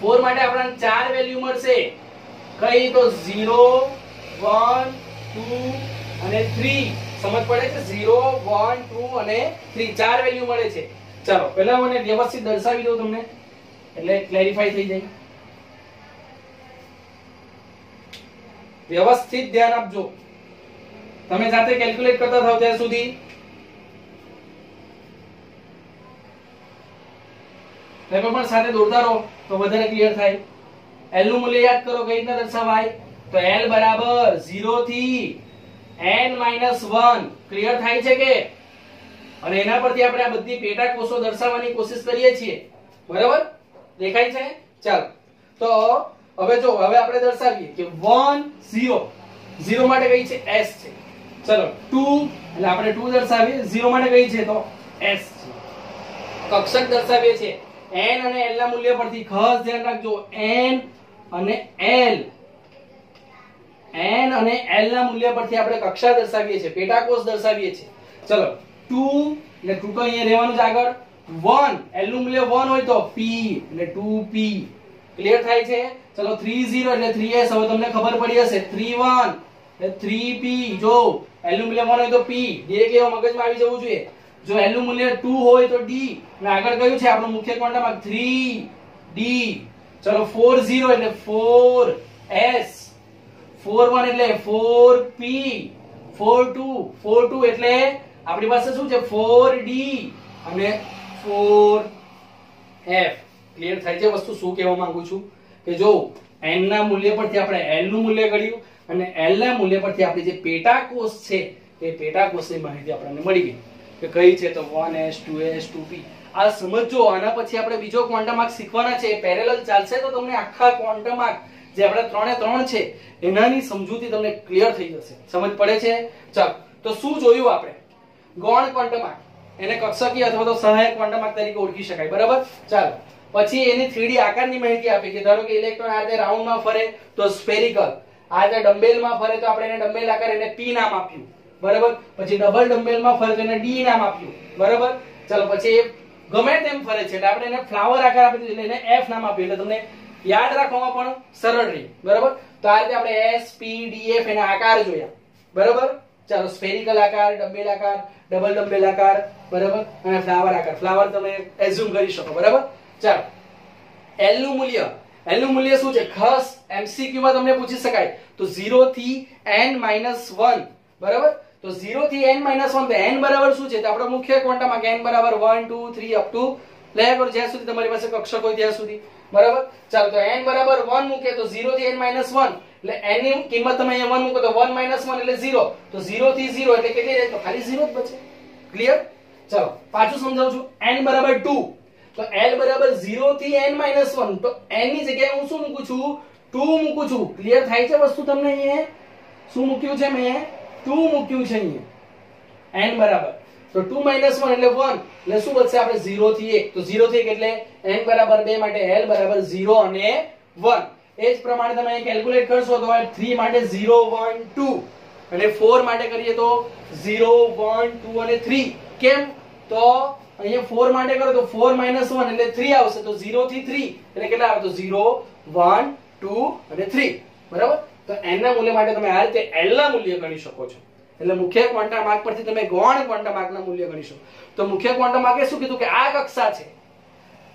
4 માટે આપણને 4 વેલ્યુ મળશે. કઈ? તો 0 1 2 અને 3. સમજ પડે છે? 0 1 2 અને 3, 4 વેલ્યુ મળે છે. ચાલો, પહેલા મને વ્યવસ્થિત દર્શાવી દઉં તમને, એટલે ક્લેરિફાઈ થઈ જાય. વ્યવસ્થિત ધ્યાન આપજો, તમે જાતે કેલ્ક્યુલેટ કરતા થાવ ત્યાં સુધી. પેપર પણ સાથે દોરતા રહો તો વધારે ક્લિયર થાય. l નું મૂલ્ય યાદ કરો, કઈ રીતના દર્શાવાય? તો l બરાબર 0 થી n - 1. ક્લિયર થાય છે કે? અને એના પરથી આપણે આ બધી પેટા કોષો દર્શાવવાની કોશિશ કરીએ છીએ, બરાબર? દેખાય છે? ચાલો, તો હવે જો, હવે આપણે દર્શાવીએ કે 1 0, 0 માટે કઈ છે? s છે. ચલો 2 એટલે આપણે 2 દર્શાવીએ, 0 માટે કઈ છે? તો s છે. કક્ષક દર્શાવીએ છીએ n અને l ના મૂલ્ય પરથી. ખાસ ધ્યાન રાખજો, n અને l, n અને l ના મૂલ્ય પરથી આપણે કક્ષા દર્શાવીએ છીએ, પેટાકોષ દર્શાવીએ છીએ. ચલો 2 એટલે 2 તો અહીંયા રહેવાનું છે આગળ. 1, l નું મૂલ્ય 1 હોય તો p એટલે 2p. ક્લિયર થાય છે? ચલો 3 0 એટલે 3s. હવે તમને ખબર પડી હશે. 3 1 એટલે 3p. જો l નું મૂલ્ય 1 હોય તો p, ડિરેક્ટલી મગજમાં આવી જવું જોઈએ. જો l નું મૂલ્ય 2 હોય તો d, અને આગળ કયું છે આપણું મુખ્ય ક્વોન્ટમ? 3d. ચલો 4 0 એટલે 4s, 4 1 એટલે 4p, 4 2 એટલે આપણી પાસે શું છે? 4d અને 4f. ક્લિયર થાય છે વસ્તુ શું કહેવા માંગુ છું? કે જો n ના મૂલ્ય પરથી આપણે l નું મૂલ્ય ગણ્યું અને l ના મૂલ્ય પરથી આપણી જે પેટાકોષ છે એ પેટાકોષની માહિતી આપણને મળી ગઈ કે કઈ છે? તો 1s 2s 2p. આ સમજો. આના પછી આપણે બીજો ક્વોન્ટમ માર્ક શીખવાના છે, પેરેલલ ચાલશે તો તમને આખા ક્વોન્ટમ માર્ક જે આપણે 3 છે એનાની સમજૂતી તમને ક્લિયર થઈ જશે. સમજ પડે છે? ચાલો, તો શું જોયું આપણે? ગૌણ ક્વોન્ટમ માર્ક, એને કક્ષકીય અથવા તો સહાયક ક્વોન્ટમ માર્ક તરીકે ઓળખી શકાય, બરાબર? ચાલો, પછી એની 3D આકારની માહિતી આપી કે ધારો કે ઇલેક્ટ્રોન આ રીતે રાઉન્ડમાં ફરે તો સ્ફેરિકલ, આ રીતે ડમ્બેલમાં ફરે તો આપણે એને ડમ્બેલ આકાર, એને p નામ આપ્યું, બરાબર? પછી ડબલ ડમ્બેલમાં ફરે તો એને d નામ આપ્યું, બરાબર? ચાલો, પછી ગમે તેમ ફરે છે એટલે આપણે એને ફ્લાવર આકાર આપી દીધો એટલે એને f નામ આપ્યું, એટલે તમને યાદ રાખવામાં પણ સરળ રહે, બરાબર? તો આ રીતે આપણે s p d f એના આકાર જોયા, બરાબર? ચાલો, સ્ફેરિકલ આકાર, ડમ્બેલ આકાર, ડબલ ડમ્બેલ આકાર, બરાબર? અને ફ્લાવર આકાર. ફ્લાવર તમે એઝ્યુમ કરી શકો, બરાબર? ચાલો, l નું મૂલ્ય શું છે? ખાસ MCQ માં તમને પૂછી શકાય. તો 0 થી n - 1, બરાબર? તો 0 થી n - 1, તો n બરાબર શું છે? તો આપણો મુખ્ય ક્વોન્ટમ માં n બરાબર 1 2 3 અપ ટુ લયા કરો જ્યાં સુધી તમારી પાસે કક્ષક હોય ત્યાં સુધી, બરાબર? ચાલો, તો n બરાબર 1 મૂકે તો 0 થી n - 1 એટલે n ની કિંમત તમે અહીંયા 1 મૂકો તો 1 - 1 એટલે 0. તો 0 થી 0 એટલે કેટલી રહે? તો ખાલી 0 જ બચે. ક્લિયર? ચાલો, પાછું સમજાવું છું. n બરાબર 2, તો l બરાબર 0 થી n - 1, તો n ની જગ્યાએ હું શું મૂકું છું? 2 મૂકું છું. ક્લિયર થાય છે વસ્તુ તમને? અહીંયા શું મૂક્યું છે મેં? 2 મૂક્યું છે અહીંયા. n બરાબર, તો 2 - 1 એટલે 1, એટલે શું બચશે આપણે? 0 થી 1. તો 0 થી 1 એટલે n બરાબર 2 માટે l બરાબર 0 અને 1. એ જ પ્રમાણે તમે અહીં કેલ્ક્યુલેટ કરશો તો 3 માટે 0 1 2 અને 4 માટે કરીએ તો 0 1 2 અને 3. કેમ? તો અહીંયા 4 માટે કરો તો 4 - 1 એટલે 3 આવશે, તો 0 થી 3 એટલે કેટલા આવે? તો 0 1 2 અને 3, બરાબર? તો n ના મૂલ્ય માટે તમે આ રીતે l ના મૂલ્ય ગણી શકો છો. એટલે મુખ્ય ક્વોન્ટમ માર્ક પરથી તમે ગૌણ ક્વોન્ટમ માર્ક ના મૂલ્ય ગણી શકો. તો મુખ્ય ક્વોન્ટમ માર્કે શું કીધું કે આ કક્ષા છે,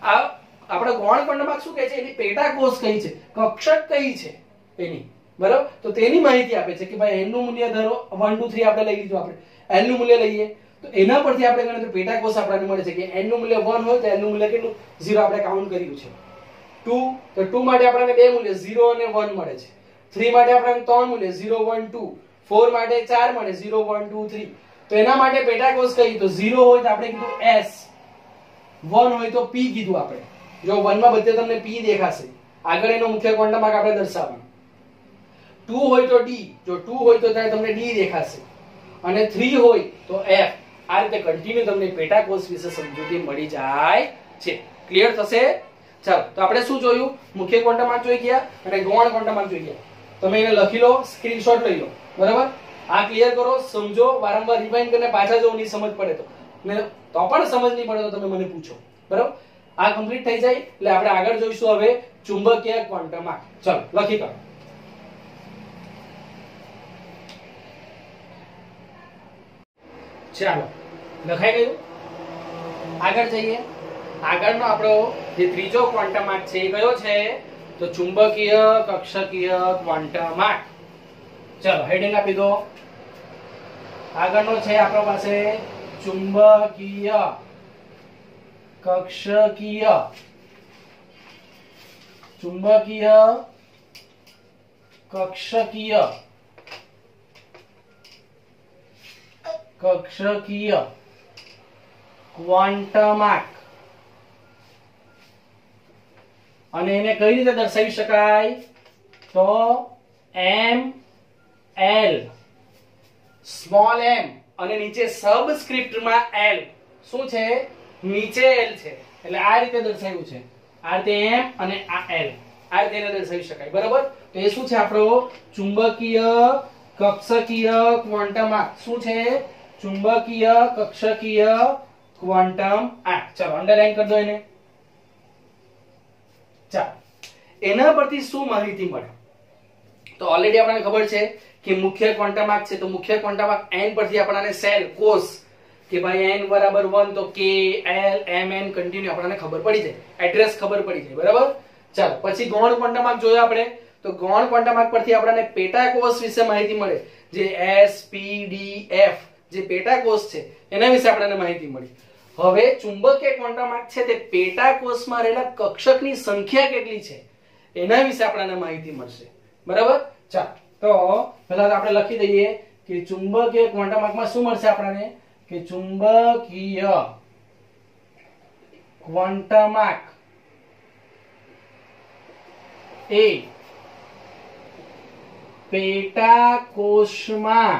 આ આપણે ગૌણ ક્વોન્ટમ માર્ક શું કહે છે, એની પેટા કોષ કઈ છે, કક્ષક કઈ છે એની, બરાબર. તો તેની માહિતી આપે છે કે ભાઈ n નું મૂલ્ય ધરો 1 2 3 આપણે લઈ લીધું, આપણે l નું મૂલ્ય લઈએ તો એના પરથી આપણે ગણીએ તો પેટા કોષ આપણને મળે છે કે n નું મૂલ્ય 1 હોય તો l નું મૂલ્ય કેટલું 0 આપણે કાઉન્ટ કર્યું છે. 2 તો 2 માટે આપણને બે મૂલ્ય 0 અને 1 મળે છે. 3 માટે આપણને ત્રણ મૂલ્ય 0 1 2, 4 માટે 4 મળે 0 1 2 3. તો એના માટે પેટા કોષ કઈ, તો 0 હોય તો આપણે કીધું s, 1 હોય તો p કીધું આપણે. જો 1 માં બધે તમને p દેખાશે, આગળ એનો મુખ્ય ક્વોન્ટમ માર્ક આપણે દર્શાવવાનું. 2 હોય તો d, જો 2 હોય તો ત્યાં તમને d દેખાશે, અને 3 હોય તો f. આ રીતે કન્ટિન્યુ તમને પેટા કોષ વિશે સમજૂતી મળી જાય છે. ક્લિયર થશે? ચાલો, તો આપણે શું જોયું, મુખ્ય ક્વોન્ટમ માર્ક જોઈ ગયા અને ગૌણ ક્વોન્ટમ માર્ક જોઈ ગયા. તમે એને લખી લો, સ્ક્રીનશોટ લઈ લો, બરાબર. આ ક્લિયર કરો, સમજો, વારંવાર રિવાઇન્ડ કરીને પાછા જો નહીં સમજ પડે તો પણ સમજ નહીં પડે તો તમે મને પૂછો, બરાબર. આ કમ્પ્લીટ થઈ જાય એટલે આપણે આગળ જોઈશું હવે ચુંબકીય ક્વોન્ટમ માર્ક. ચાલો લખી કાઢો. ચાલો લખાઈ ગયું. આગળ જઈએ. આગળનો આપણો જે ત્રીજો ક્વોન્ટમ માર્ક છે એ કયો છે, તો ચુંબકીય કક્ષકીય ક્વોન્ટમ માર્ક. ચાલો હેડિંગ આપી દો. આગળનો છે આપણા પાસે ચુંબકીય કક્ષકીય, ચુંબકીય કક્ષકીય, કક્ષકીય ક્વોન્ટમ માર્ક. અને એને કઈ રીતે દર્શાવી શકાય, તો m l, સ્મોલ m અને નીચે સબસ્ક્રિપ્ટમાં l. શું છે, નીચે l છે, એટલે આ રીતે દર્શાવ્યું છે. આ રીતે m અને આ l, આ રીતે એને દર્શાવી શકાય, બરાબર. તો એ શું છે આપણો ચુંબકીય કક્ષકીય ક્વોન્ટમ માર્ક. શું છે, ચુંબકીય કક્ષકીય ક્વોન્ટમ માર્ક. ચાલો અંડરલાઈન કરી દો એને. ચાલો, એના પરથી શું માહિતી મળે, તો ઓલરેડી આપણને ખબર છે કે મુખ્ય ક્વોન્ટમ માર્ક છે, તો મુખ્ય ક્વોન્ટમ માર્ક n પરથી આપણને સેલ કોષ કે ભાઈ n બરાબર 1 તો k l m n continue આપણને ખબર પડી જાય, એડ્રેસ ખબર પડી જાય, બરાબર. ચાલો પછી ગૌણ ક્વોન્ટમ માર્ક જોયા આપણે. તો ગૌણ ક્વોન્ટમ માર્ક પરથી આપણને પેટા કોષ વિશે માહિતી મળે, જે s p d f જે પેટા કોષ છે એના વિશે આપણને માહિતી મળી. હવે ચુંબકીય ક્વોન્ટમ માર્ક છે તે પેટા કોષમાં રહેલા કક્ષકની સંખ્યા કેટલી છે એના વિશે આપણને માહિતી મળશે, બરાબર. ચાલો તો પહેલા આપણે લખી દઈએ કે ચુંબકીય ક્વોન્ટમ માર્કમાં શું મળશે આપણને, કે ચુંબકીય ક્વોન્ટમ માર્ક એ પેટા કોષમાં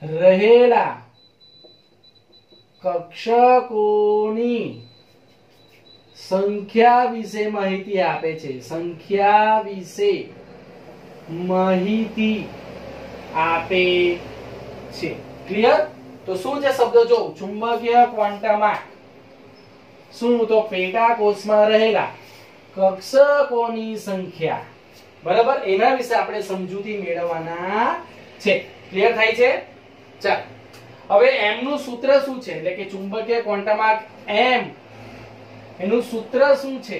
રહેલા કક્ષકોની સંખ્યા વિશે માહિતી આપે છે, સંખ્યા વિશે માહિતી આપે છે. ક્લિયર? તો શું છે શબ્દો જો, ચુંબકીય ક્વોન્ટમ માર્ક શું, તો પેટા કોષમાં રહેલા કક્ષકોની સંખ્યા, બરાબર. એના વિશે આપણે સમજૂતી મેળવવાના છે. ક્લિયર થાય છે? ચાલો હવે m નું સૂત્ર શું છે, એટલે કે ચુંબકીય ક્વોન્ટમ માર્ક m એનું સૂત્ર શું છે,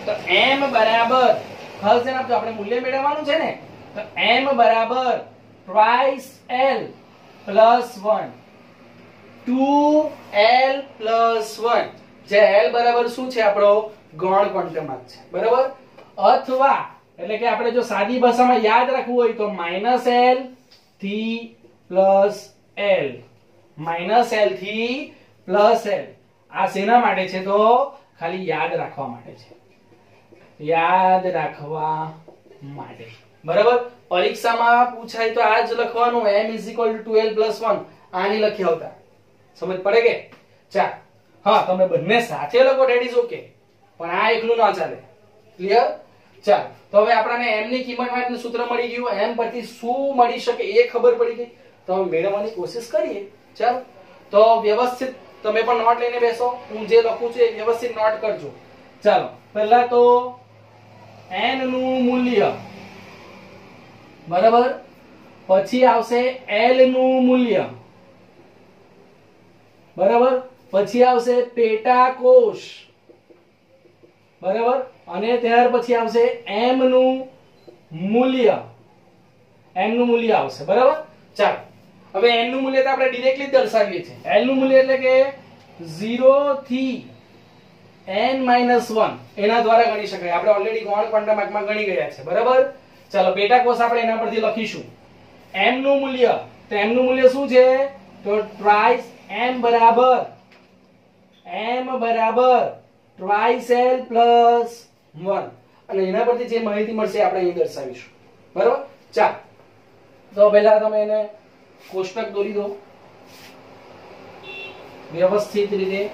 તો m બરાબર, ખાસ ધ્યાન આપજો, આપણે મૂલ્ય મેળવવાનું છે ને, તો m બરાબર twice l plus 1 2l plus 1, જે l બરાબર શું છે આપણો ગૌણ ક્વોન્ટમ માર્ક છે, બરાબર. અથવા એટલે કે આપણે જો સાદી ભાષામાં યાદ રાખવું હોય તો -l થી પ્લસ l, -l થી પ્લસ l. આ શેના માટે છે, તો ખાલી યાદ રાખવા માટે છે, યાદ રાખવા માટે, બરાબર. પરીક્ષામાં પૂછાય તો આ જ લખવાનું, m = 2l + 1. આ નહીં લખી આવતા, સમજ પડે કે? ચાલ હા, તમે બંને સાથે લખો ધેટ ઇઝ ઓકે, પણ આ એકલું ના ચાલે. ક્લિયર? ચાલ તો હવે આપણને m ની કિંમત માટેનું સૂત્ર મળી ગયું, m પરથી શું મળી શકે એ ખબર પડી ગઈ, તો હવે મેળવવાની કોશિશ કરીએ. ચાલો તો વ્યવસ્થિત તમે પણ નોટ લઈને બેસો, હું જે લખું છું એ વ્યવસ્થિત નોટ કરજો. ચાલો પહેલા તો n નું મૂલ્ય, બરાબર, પછી આવશે l નું મૂલ્ય, બરાબર, પછી આવશે પેટાકોષ, બરાબર, અને ત્યાર પછી આવશે m નું મૂલ્ય, m નું મૂલ્ય આવશે, બરાબર. ચાલો હવે n નું મૂલ્ય તો આપણે ડાયરેક્ટલી દર્શાવીએ છીએ. l નું મૂલ્ય એટલે કે 0 થી n - 1 એના દ્વારા ગણી શકાય. આપણે ઓલરેડી ગૌણ ક્વોન્ટમ માં ગણી ગયા છે, બરાબર. ચાલો પેટાકોષ આપણે એના પરથી લખીશું. m નું મૂલ્ય, તો m નું મૂલ્ય શું છે? તો ટ્વાઇસ m બરાબર ટ્વાઇસ l પ્લસ 1, અને એના પરથી જે માહિતી મળશે આપણે અહીં દર્શાવીશું, બરાબર. ચાલો તો પહેલા તમે એને કોષ્ટક દોરી દો વ્યવસ્થિત રીતે.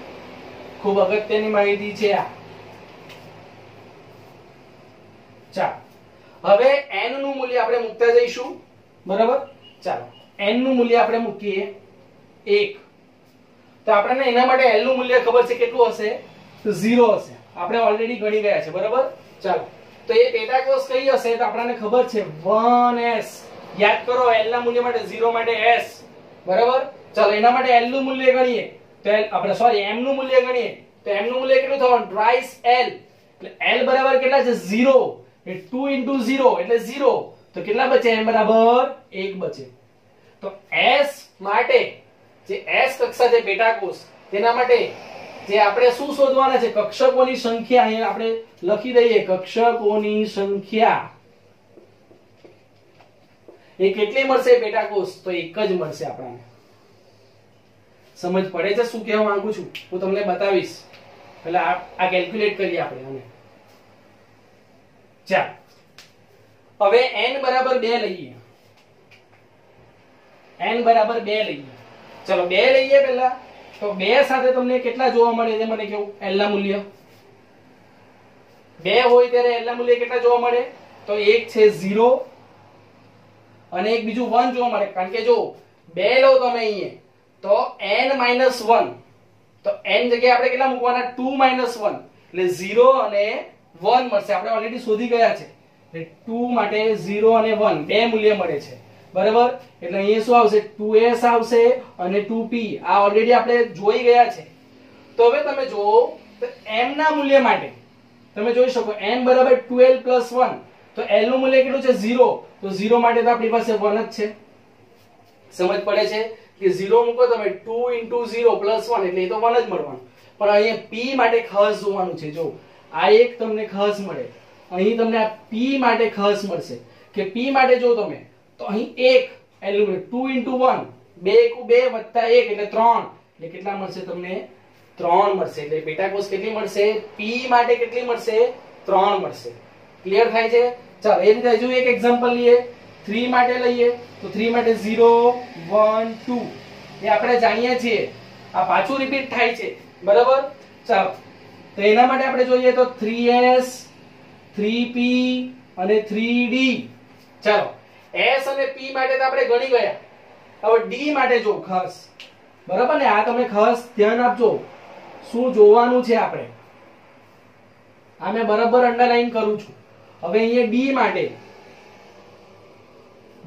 ખૂબ અગત્યની માહિતી છે આ. ચાલો હવે n નું મૂલ્ય આપણે મૂકતા જઈશું, બરાબર. ચાલો n નું મૂલ્ય આપણે મૂકીએ 1. તો આપણને એના માટે l નું મૂલ્ય ખબર છે કેટલું હશે? તો 0 હશે. આપણે ઓલરેડી ગણી ગયા છે, બરાબર. ચાલો તો એ પેટાકોષ કઈ હશે? તો આપણને ખબર છે 1s. યાદ કરો l ના મૂલ્ય માટે 0 માટે s, બરાબર. ચાલો એના માટે l નું મૂલ્ય ગણીએ તો આપણે સોરી m નું મૂલ્ય ગણીએ તો m નું મૂલ્ય કેટલું થવાનું? Twice l. એટલે l બરાબર કેટલા છે? 0. એટલે 2 into 0 એટલે 0. તો કેટલા બચે? m બરાબર 1 બચે. તો s માટે જે s કક્ષા છે પેટાકોષ, તેના માટે જે આપણે શું શોધવાના છે? કક્ષકોની સંખ્યા. અહીંયા આપણે લખી દઈએ કક્ષકોની સંખ્યા. એ કેટલી મળશે પેટાકોષ? તો એક જ મળશે આપણને. સમજ પડે છે શું કહેવા માંગુ છું? હું તમને બતાવીશ. પહેલા આ કેલ્ક્યુલેટ કરીએ આપણે આને. ચાલો હવે n બરાબર 2 લઈએ. n બરાબર 2 લઈએ. ચલો 2 લઈએ પહેલા. તો 2 સાથે તમને કેટલા જોવા મળે છે? મને કેવું l ના મૂલ્ય 2 હોય ત્યારે l ના મૂલ્ય કેટલા જોવા મળે? તો એક છે 0 અને એક બીજું 1 જોવા મળે. કારણ કે જો 2 લો તમે અહીંયા તો n - 1, તો n જગ્યાએ આપણે કેટલા મૂકવાના? 2 - 1 એટલે 0 અને 1 મળશે. આપણે ઓલરેડી શોધી ગયા છે. એટલે 2 માટે 0 અને 1 બે મૂલ્ય મળે છે, બરાબર. એટલે અહીંયા શું આવશે? 2s આવશે અને 2p. આ ઓલરેડી આપણે જોઈ ગયા છે. તો હવે તમે જો તો m ના મૂલ્ય માટે તમે જોઈ શકો m બરાબર 12 plus 1. તો l નું મૂલ્ય કેટલું છે? 0. તો 0 માટે તો આપણી પાસે 1 જ છે. સમજ પડે છે કે 0 મૂકો તમે 2 into 0 plus 1 એટલે એ તો 1 જ મળવાનું. પણ અહીંયા p માટે ખાસ જોવાનું છે. જો આ એક તમને ખાસ મળે, અહીં તમને આ p માટે ખાસ મળશે કે p માટે જો તમે તો અહીં 1 l નું 2 into 1 2 2 વત્તા 1 એટલે 3 એટલે કેટલા મળશે તમને? 3 મળશે. એટલે પેટાકોષ કેટલી મળશે? p માટે કેટલી મળશે? 3 મળશે. ક્લિયર થાય છે? ચાલો એ રીતે હજુ એક એક્ઝામ્પલ લઈએ. 3 માટે લઈએ તો 3 માટે 0 1 2 એ આપણે જાણીએ છીએ. આ પાછું રિપીટ થાય છે, બરાબર. ચાલો તો એના માટે આપણે જોઈએ તો 3s 3p અને 3d. ચાલો s અને p માટે તો આપણે ગણી ગયા. હવે d માટે જો ખાસ, બરાબર ને. આ તમે ખાસ ધ્યાન આપજો શું જોવાનું છે આપણે. આ મેં બરાબર અંડરલાઈન કરું છું. હવે અહીંયા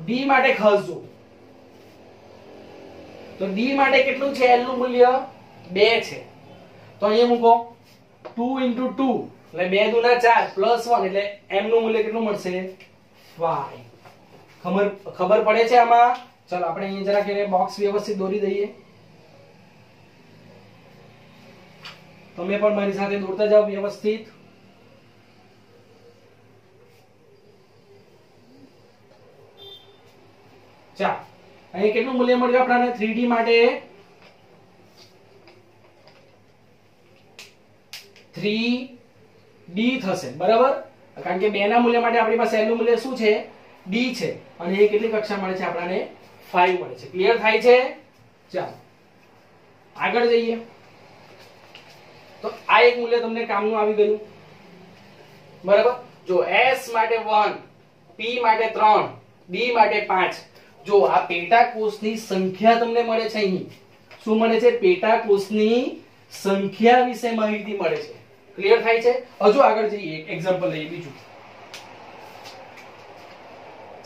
d માટે ખાસ જો. તો d માટે કેટલું છે? l નું મૂલ્ય 2 છે. તો અહીંયા મૂકો 2 into 2 એટલે 2 દુના 4 plus 1 એટલે m નું મૂલ્ય કેટલું મળશે? 5. ખબર પડે છે આમાં? ચાલો આપણે અહીંયા જરાક એને બોક્સ વ્યવસ્થિત દોરી દઈએ. તમે પણ મારી સાથે દોરતા જાઓ વ્યવસ્થિત. ચાલો અહીં કેટલું મૂલ્ય મળ્યું આપણને 3D માટે? 3d થશે, બરાબર. કારણ કે 2 ના મૂલ્ય માટે આપણી પાસે l નું મૂલ્ય શું છે? d છે. અને એ કેટલી કક્ષા મળે છે આપણને? 5 મળે છે. ક્લિયર થાય છે? ચાલો આગળ જઈએ. તો આ એક મૂલ્ય તમને કામનું આવી ગયું, બરાબર. જો s માટે 1, p માટે 3, d માટે 5. જો આ પેટાકોષની સંખ્યા તમને મળે છે. અહીં શું મળે છે? પેટાકોષની સંખ્યા વિશે માહિતી મળે છે. ક્લિયર થાય છે? હજુ આગળ જઈએ. એક એક્ઝામ્પલ લઈએ બીજું.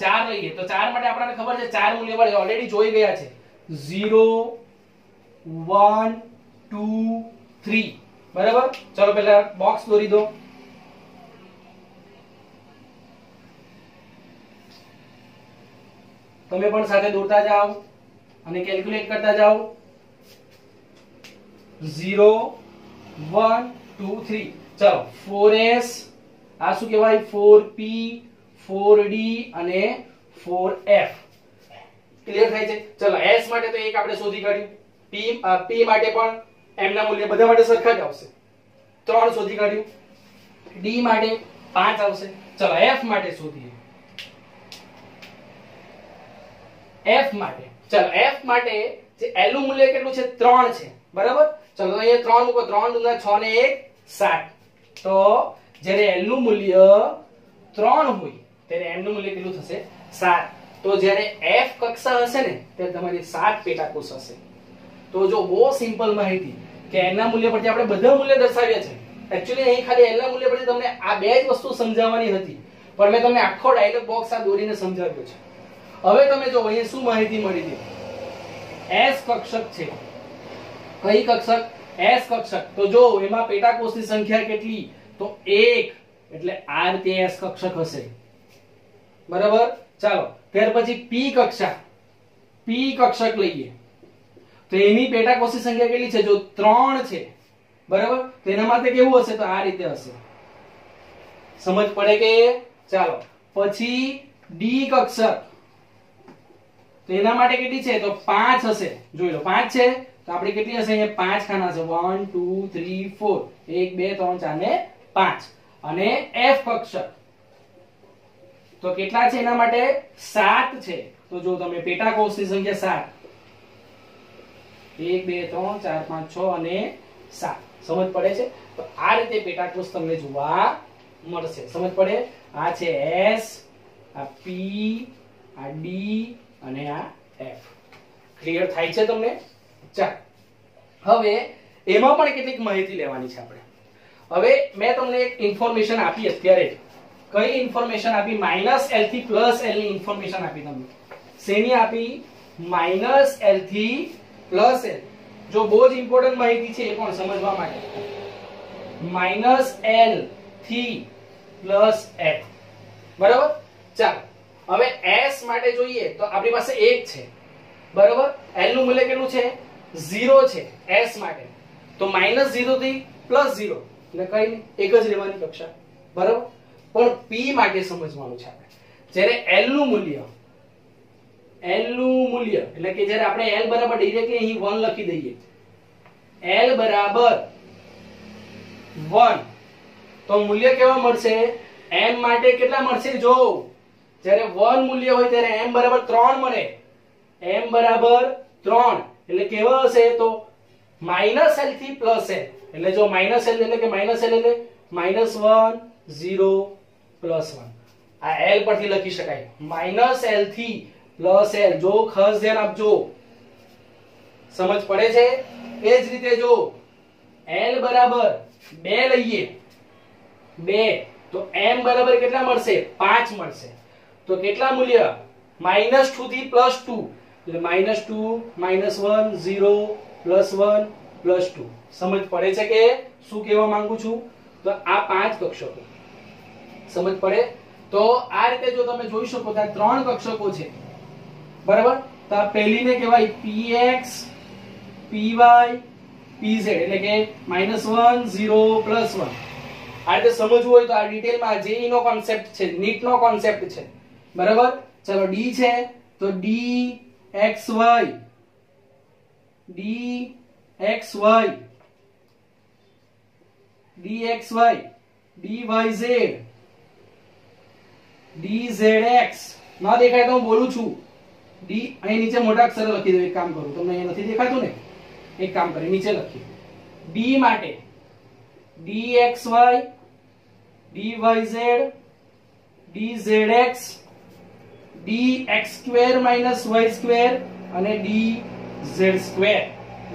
4 લઈએ તો 4 માટે આપણને ખબર છે 4 મૂલ્ય મળે, ઓલરેડી જોઈ ગયા છે. 0 1 2 3 બરાબર. ચલો પહેલા બોક્સ દોરી દો. તમે પણ સાથે દોરતા જાઓ અને કેલ્ક્યુલેટ કરતા જાઓ. 0 1 2 3 ચલો 4s આ શું કહેવાય 4p 4d અને 4f. ક્લિયર થાય છે. ચલો s માટે તો એક આપણે શોધી કાઢ્યું, p માટે પણ m ના મૂલ્ય બધા માટે સરખા જ આવશે, 3 શોધી કાઢ્યું. d માટે 5 આવશે. ચલો f માટે શોધીએ. f માટે ચલો f માટે જે l નું મૂલ્ય કેટલું છે 3 છે બરાબર. ચલો અહીંયા 3 મૂકો, 3 દુના 6 ને 1 7. તો જ્યારે l નું મૂલ્ય 3 હોય ત્યારે m નું મૂલ્ય કેટલું થશે 7. તો જ્યારે f કક્ષા હશે ને ત્યારે તમારી 7 પેટાકોષ હશે. તો જો બહુ સિમ્પલ માહિતી કે n ના મૂલ્ય પરથી આપણે બધા મૂલ્ય દર્શાવ્યા છે. એક્ચ્યુઅલી અહીં ખાલી l ના મૂલ્ય પરથી તમને આ બે જ વસ્તુ સમજાવવાની હતી, પણ મેં તમને આખો ડાયલોગ બોક્સ આ દોરીને સમજાવ્યો છે. હવે તમે જો અહીં શું માહિતી મળી હતી, s કક્ષક છે. કઈ કક્ષક? s કક્ષક. તો જો એમાં પેટાકોષની સંખ્યા કેટલી? તો 1, એટલે આ રીતે s કક્ષક હશે બરાબર. ચાલો ત્યાર પછી p કક્ષક. p કક્ષક લઈએ તો એની પેટાકોષની સંખ્યા કેટલી છે? જો 3 છે બરાબર. તો એના માટે કેવું હશે? તો આ રીતે હશે. સમજ પડે કે? ચાલો પછી d કક્ષક. તો એના માટે કેટલી છે? તો 5 હશે. જોઈ લો 5 છે તો આપણી કેટલી હશે? અહીંયા 5 ખાના છે. 1 2 3 4 1 2 3 4 ને 5. અને f કક્ષક તો કેટલા છે? એના માટે 7 છે. તો જો તમે પેટાકોષની સંખ્યા 7 1 2 3 4 5 6 અને 7. સમજ પડે છે? તો આ રીતે પેટાકોષ તમને જોવા મળશે. સમજ પડે? આ છે s, આ p, આ d અને આ f. ક્લિયર થાય છે તમને? ચાલ હવે એમાં પણ કેટલીક માહિતી લેવાની છે આપણે. હવે મેં તમને એક ઇન્ફોર્મેશન આપી અત્યારે. કઈ ઇન્ફોર્મેશન આપી? -l થી +l ની ઇન્ફોર્મેશન આપી તમને. શેની આપી? -l થી +l. જો બહુ જ ઇમ્પોર્ટન્ટ માહિતી છે એ પણ સમજવા માટે. -l થી +l બરાબર. ચાલો હવે s માટે જોઈએ તો આપણી પાસે 1 છે બરાબર. l નું મૂલ્ય કેટલું છે? 0 છે s માટે. તો -0 થી +0 એટલે કઈ નહીં, એક જ રહેવાની કક્ષા બરાબર. પણ p માટે સમજવાનું છે આપણે. જ્યારે l નું મૂલ્ય એટલે કે જ્યારે આપણે l બરાબર ડાયરેક્ટલી અહીં 1 લખી દઈએ, l બરાબર 1 તો મૂલ્ય કેવા મળશે? m માટે કેટલા મળશે? જો જ્યારે 1 મૂલ્ય હોય ત્યારે m બરાબર 3 મળે. m બરાબર 3 એટલે કેવા હશે? તો -l થી +l. એટલે જો -l એટલે કે -l એટલે -1 0 +1. આ l પરથી લખી શકાય. -l થી +l. જો ખાસ ધ્યાન આપજો. સમજ પડે છે? એ જ રીતે જો l બરાબર 2 લઈએ 2 તો m બરાબર કેટલા મળશે? 5 મળશે. તો કેટલા મૂલ્ય? -2 થી +2 એટલે -2 -1 0 +1 +2. સમજ પડે છે કે શું કહેવા માંગુ છું? તો આ 5 કક્ષકો. સમજ પડે? તો આ રીતે જો તમે જોઈ શકો તો આ 3 કક્ષકો છે બરાબર. તો આ પહેલીને કહેવાય px py pz એટલે કે -1 0 +1. આ રીતે સમજવું હોય તો આ ડિટેલમાં જેઈ નો કોન્સેપ્ટ છે, નીટ નો કોન્સેપ્ટ છે બરાબર. ચલો d છે તો dxy dxy dxy dyz dzx. ના દેખાય તો હું બોલું છું. d અહીં નીચે મોટા અક્ષરે લખી દો. એક કામ કરું, તમને અહીં નથી દેખાતું ને, એક કામ કરી નીચે લખી. d માટે dxy dyz dzx dx² - y² અને dz².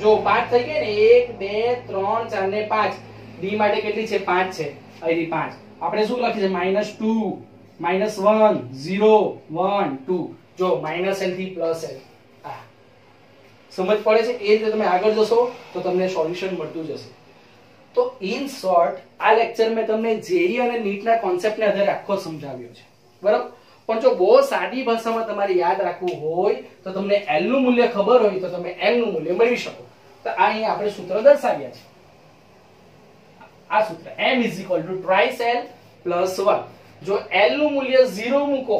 જો 5 થઈ ગયા ને, 1 2 3 4 ને 5. d માટે કેટલી છે? 5 છે. અહીંથી 5 આપણે શું લખી છે? -2 -1 0 1 2 જો -l થી +l આ સમજ પડે છે એ રીતે તમે આગળ જશો તો તમને સોલ્યુશન મળતું જશે તો ઇન શોર્ટ આ લેક્ચર મેં તમને જેઈ અને નીટ ના કોન્સેપ્ટ ને આધારે આખો સમજાવ્યો છે બરાબર પણ જો બહુ સાદી ભાષામાં તમારે યાદ રાખવું હોય તો તમને l નું મૂલ્ય ખબર હોય તો તમે m નું મૂલ્ય મેળવી શકો તો આ અહીં આપણે સૂત્ર દર્શાવ્યા છે આ સૂત્ર m twice l plus 1 જો l નું મૂલ્ય 0 મૂકો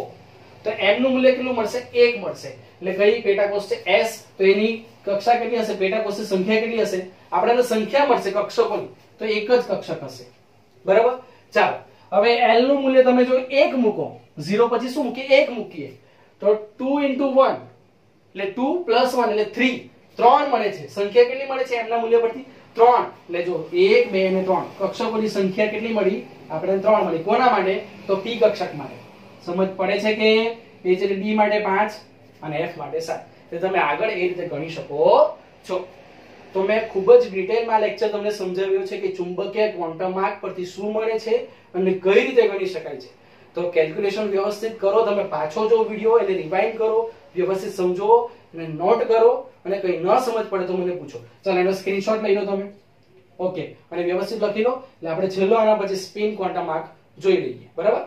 તો m નું મૂલ્ય કેટલું મળશે 1 મળશે એટલે કઈ પેટા કોષ્ટક s તો એની કક્ષા કેટલી હશે પેટા કોષ્ટક સંખ્યા કેટલી હશે આપણને સંખ્યા મળશે કક્ષકોની તો એક જ કક્ષક હશે બરાબર ચાલો હવે l નું મૂલ્ય તમે જો 1 મૂકો 0 પછી શું મૂકીએ 1 મૂકીએ તો 2 * 1 એટલે 2 + 1 એટલે 3 3 મળે છે સંખ્યા કેટલી મળે છે m ના મૂલ્ય પરથી 3 એટલે જો 1 2 અને 3 કક્ષકોની સંખ્યા કેટલી મળી આપણે 3 મળી કોના માટે તો p કક્ષક માટે સમજ પડે છે કે એ છે d માટે 5 અને f માટે 7 તો તમે આગળ એ રીતે ગણી શકો છો તો મેં ખૂબ જ ડિટેલમાં લેક્ચર તમને સમજાવ્યો છે કે ચુંબકીય ક્વોન્ટમ આંક પરથી શું મળે છે અને કઈ રીતે ગણી શકાય છે તો કેલ્ક્યુલેશન વ્યવસ્થિત કરો તમે પાછો જો વિડિયો એને રિવાઇન્ડ કરો વ્યવસ્થિત સમજો અને નોટ કરો અને કઈ ન સમજ પડે તો મને પૂછો ચાલો એનો સ્ક્રીનશોટ લઈ લો તમે ઓકે અને વ્યવસ્થિત લખી લો એટલે આપણે છેલ્લો આના પછી સ્પિન ક્વોન્ટમ આંક જોઈ લઈએ બરાબર